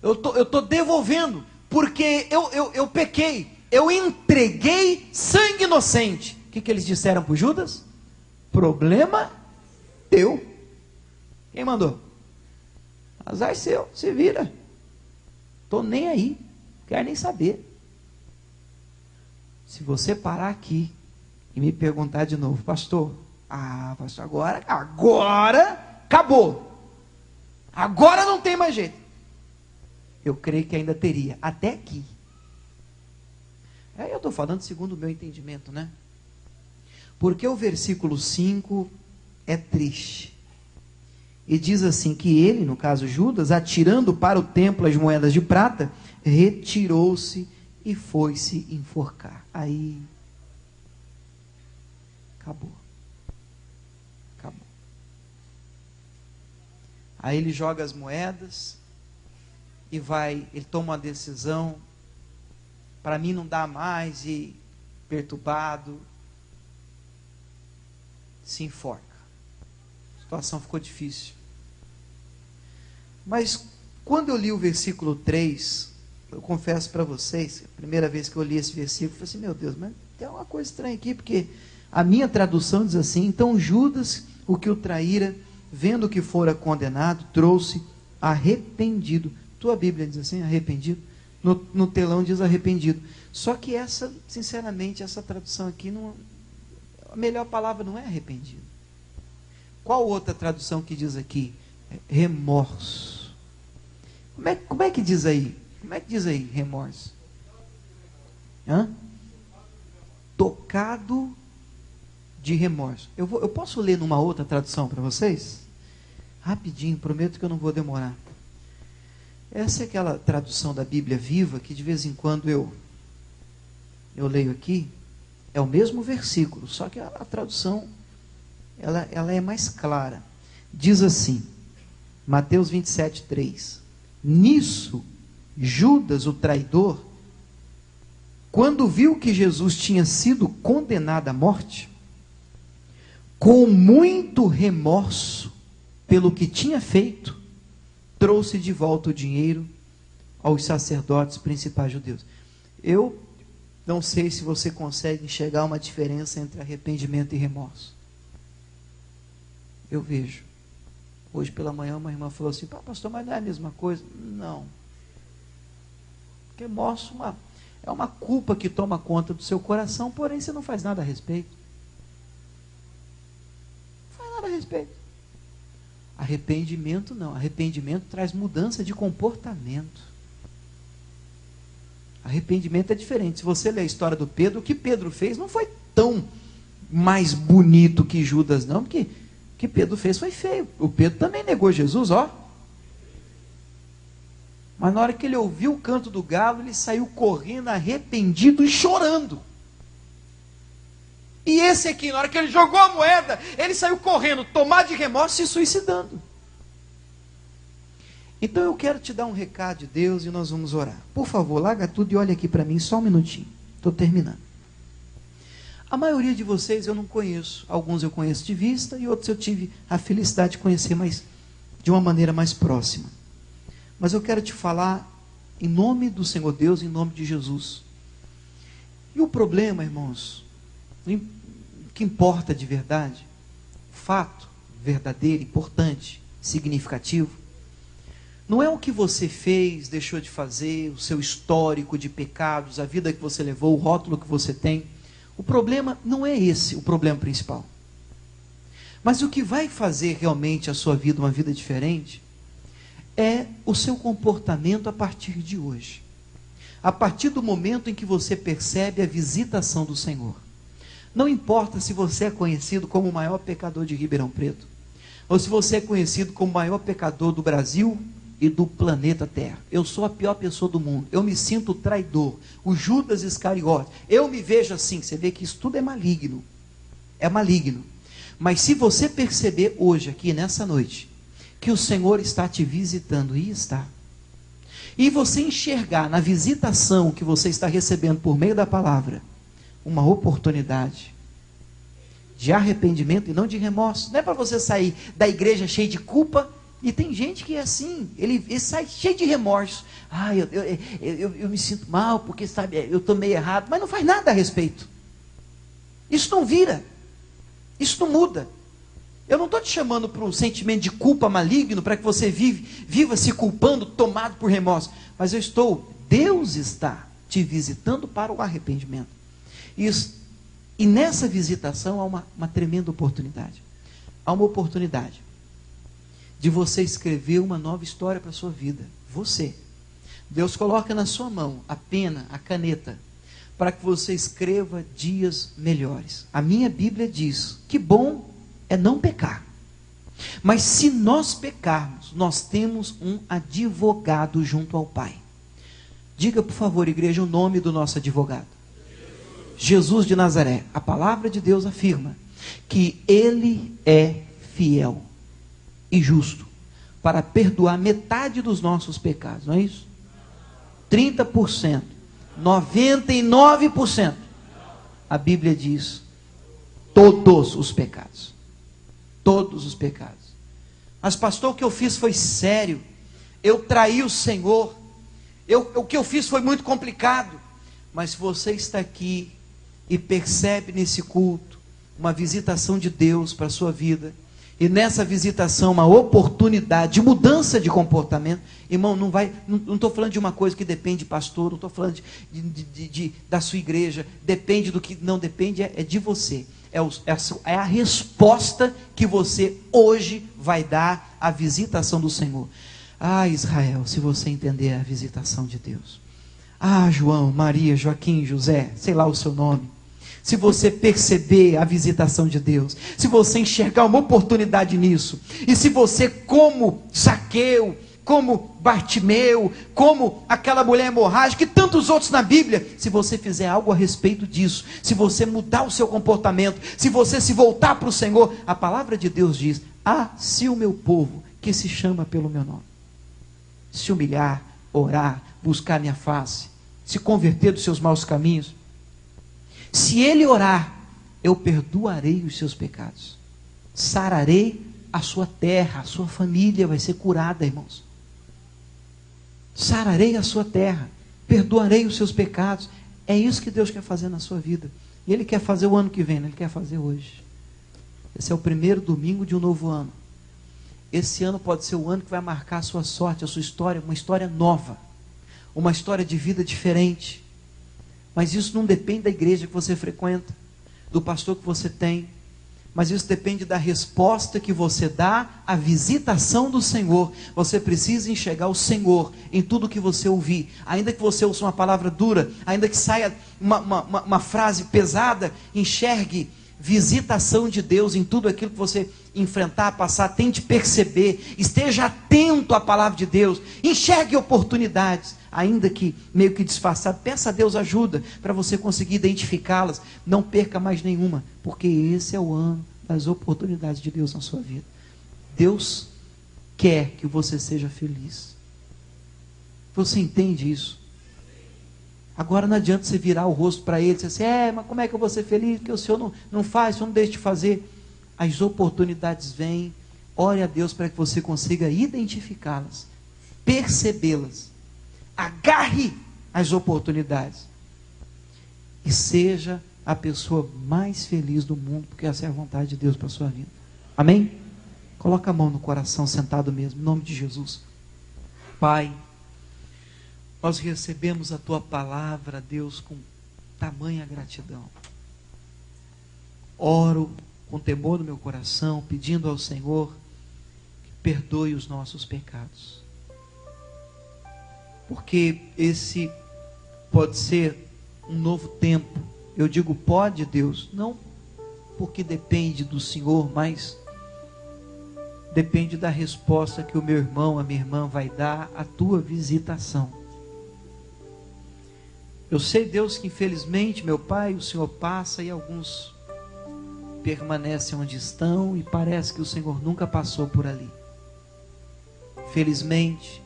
eu tô devolvendo, porque eu pequei, eu entreguei sangue inocente. O que eles disseram para Judas? Problema teu. Quem mandou? Azar seu, se vira. Tô nem aí, quero nem saber. Se você parar aqui e me perguntar de novo: pastor, pastor, agora acabou. Agora não tem mais jeito. Eu creio que ainda teria, até aqui. Aí eu estou falando segundo o meu entendimento, né? Porque o versículo 5 é triste. E diz assim que ele, no caso Judas, atirando para o templo as moedas de prata, retirou-se e foi-se enforcar. Aí acabou. Acabou. Aí ele joga as moedas e ele toma uma decisão: para mim não dá mais, e perturbado, se enforca. A situação ficou difícil. Mas quando eu li o versículo 3, eu confesso para vocês, a primeira vez que eu li esse versículo, eu falei assim: meu Deus, mas tem uma coisa estranha aqui, porque a minha tradução diz assim: então Judas, o que o traíra, vendo que fora condenado, trouxe arrependido. Tua Bíblia diz assim, arrependido? No telão diz arrependido. Só que sinceramente, essa tradução aqui, a melhor palavra não é arrependido. Qual outra tradução que diz aqui? Remorso. Como é que diz aí? Como é que diz aí, remorso? Tocado de remorso. Eu posso ler numa outra tradução para vocês? Rapidinho, prometo que eu não vou demorar. Essa é aquela tradução da Bíblia Viva que de vez em quando eu leio aqui. É o mesmo versículo, só que a tradução ela é mais clara. Diz assim, Mateus 27:3: nisso, Judas, o traidor, quando viu que Jesus tinha sido condenado à morte, com muito remorso pelo que tinha feito, trouxe de volta o dinheiro aos sacerdotes principais judeus. Eu não sei se você consegue enxergar uma diferença entre arrependimento e remorso. Eu vejo. Hoje pela manhã uma irmã falou assim: pastor, mas não é a mesma coisa? Não. Remorso é uma culpa que toma conta do seu coração, porém você não faz nada a respeito. Não faz nada a respeito. Arrependimento não. Arrependimento traz mudança de comportamento. Arrependimento é diferente. Se você ler a história do Pedro, o que Pedro fez não foi tão mais bonito que Judas, não, porque o que Pedro fez foi feio. O Pedro também negou Jesus, ó. Mas na hora que ele ouviu o canto do galo, ele saiu correndo, arrependido e chorando. E esse aqui, na hora que ele jogou a moeda, ele saiu correndo, tomado de remorso e se suicidando. Então eu quero te dar um recado de Deus e nós vamos orar. Por favor, larga tudo e olha aqui para mim só um minutinho. Estou terminando. A maioria de vocês eu não conheço. Alguns eu conheço de vista e outros eu tive a felicidade de conhecer, mas de uma maneira mais próxima. Mas eu quero te falar em nome do Senhor Deus, em nome de Jesus. E o problema, irmãos, o que importa de verdade, fato verdadeiro, importante, significativo, Não é o que você fez, deixou de fazer, o seu histórico de pecados, a vida que você levou, o rótulo que você tem. O problema não é esse o problema principal. Mas o que vai fazer realmente a sua vida uma vida diferente é o seu comportamento a partir de hoje. A partir do momento em que você percebe a visitação do Senhor. Não importa se você é conhecido como o maior pecador de Ribeirão Preto, ou se você é conhecido como o maior pecador do Brasil e do planeta Terra. Eu sou a pior pessoa do mundo. Eu me sinto traidor. O Judas Iscariote. Eu me vejo assim. Você vê que isso tudo é maligno. É maligno. Mas se você perceber hoje, aqui nessa noite, que o Senhor está te visitando, e está, e você enxergar na visitação que você está recebendo por meio da palavra, uma oportunidade de arrependimento e não de remorso. Não é para você sair da igreja cheio de culpa. E tem gente que é assim, ele sai cheio de remorso. Eu me sinto mal porque, sabe, eu estou meio errado, mas não faz nada a respeito. Isso não vira, isso não muda. Eu não estou te chamando para um sentimento de culpa maligno, para que você viva se culpando, tomado por remorso. Mas Deus está te visitando para o arrependimento. E nessa visitação há uma tremenda oportunidade. Há uma oportunidade de você escrever uma nova história para a sua vida. Você. Deus coloca na sua mão a pena, a caneta, para que você escreva dias melhores. A minha Bíblia diz que bom é não pecar. Mas se nós pecarmos, nós temos um advogado junto ao Pai. Diga, por favor, igreja, o nome do nosso advogado. Jesus de Nazaré. A palavra de Deus afirma que Ele é fiel e justo para perdoar metade dos nossos pecados, não é isso? 30%, 99%. A Bíblia diz todos os pecados. Todos os pecados. Mas pastor, o que eu fiz foi sério. Eu traí o Senhor. O que eu fiz foi muito complicado. Mas você está aqui e percebe nesse culto uma visitação de Deus para a sua vida. E nessa visitação, uma oportunidade de mudança de comportamento. Irmão, não estou falando de uma coisa que depende de pastor, não estou falando da sua igreja, depende do que não depende, é de você. É a resposta que você hoje vai dar à visitação do Senhor. Ah, Israel, se você entender a visitação de Deus. Ah, João, Maria, Joaquim, José, sei lá o seu nome. Se você perceber a visitação de Deus, se você enxergar uma oportunidade nisso, e se você, como Zaqueu, como Bartimeu, como aquela mulher hemorrágica e tantos outros na Bíblia, se você fizer algo a respeito disso, se você mudar o seu comportamento, se você se voltar para o Senhor, a palavra de Deus diz: se o meu povo, que se chama pelo meu nome, se humilhar, orar, buscar minha face, se converter dos seus maus caminhos, se ele orar, eu perdoarei os seus pecados, sararei a sua terra, a sua família vai ser curada, irmãos. Sararei a sua terra, perdoarei os seus pecados. É isso que Deus quer fazer na sua vida. E Ele quer fazer o ano que vem, Ele quer fazer hoje. Esse é o primeiro domingo de um novo ano. Esse ano pode ser o ano que vai marcar a sua sorte, a sua história, uma história nova, uma história de vida diferente. Mas isso não depende da igreja que você frequenta, do pastor que você tem, mas isso depende da resposta que você dá à visitação do Senhor. Você precisa enxergar o Senhor em tudo que você ouvir, ainda que você ouça uma palavra dura, ainda que saia uma frase pesada, enxergue visitação de Deus em tudo aquilo que você enfrentar, passar, tente perceber, esteja atento à palavra de Deus, enxergue oportunidades, ainda que meio que disfarçado, peça a Deus ajuda para você conseguir identificá-las, não perca mais nenhuma, porque esse é o ano das oportunidades de Deus na sua vida. Deus quer que você seja feliz. Você entende isso? Agora não adianta você virar o rosto para ele e dizer assim: mas como é que eu vou ser feliz? Porque o Senhor não faz, o Senhor não deixa de fazer. As oportunidades vêm, ore a Deus para que você consiga identificá-las, percebê-las, agarre as oportunidades e seja a pessoa mais feliz do mundo, porque essa é a vontade de Deus para a sua vida. Amém? Coloca a mão no coração, sentado mesmo, em nome de Jesus. Pai, nós recebemos a Tua palavra, Deus, com tamanha gratidão. Oro com temor no meu coração, pedindo ao Senhor que perdoe os nossos pecados. Porque esse pode ser um novo tempo. Eu digo pode, Deus, não porque depende do Senhor, mas depende da resposta que o meu irmão, a minha irmã vai dar à Tua visitação. Eu sei, Deus, que infelizmente, meu Pai, o Senhor passa e alguns permanecem onde estão e parece que o Senhor nunca passou por ali. Felizmente,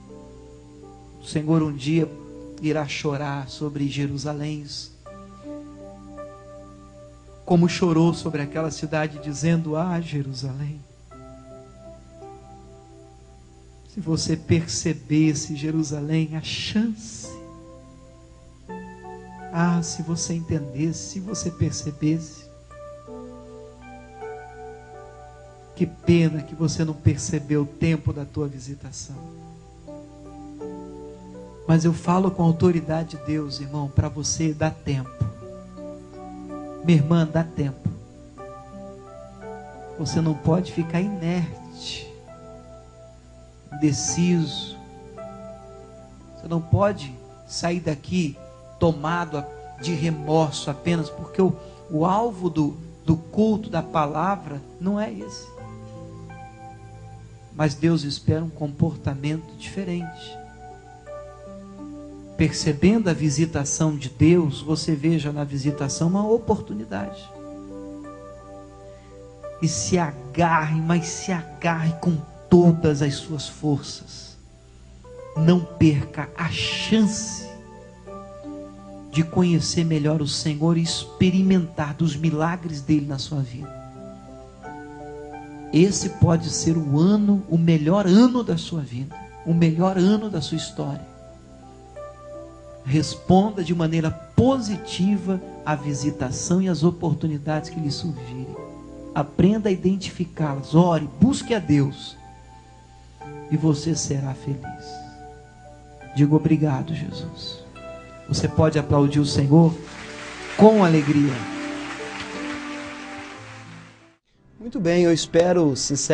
o Senhor um dia irá chorar sobre Jerusalém, como chorou sobre aquela cidade, dizendo: ah, Jerusalém, se você percebesse, Jerusalém, a chance, ah, se você entendesse, se você percebesse, que pena que você não percebeu o tempo da tua visitação. Mas eu falo com a autoridade de Deus, irmão, para você dá tempo. Minha irmã, dá tempo. Você não pode ficar inerte, indeciso. Você não pode sair daqui tomado de remorso apenas porque o alvo do culto da palavra não é esse. Mas Deus espera um comportamento diferente. Percebendo a visitação de Deus, você veja na visitação uma oportunidade. E se agarre, mas se agarre com todas as suas forças. Não perca a chance de conhecer melhor o Senhor e experimentar dos milagres dele na sua vida. Esse pode ser o ano, o melhor ano da sua vida, o melhor ano da sua história. Responda de maneira positiva à visitação e às oportunidades que lhe surgirem. Aprenda a identificá-las. Ore, busque a Deus. E você será feliz. Diga obrigado, Jesus. Você pode aplaudir o Senhor com alegria. Muito bem, eu espero sinceramente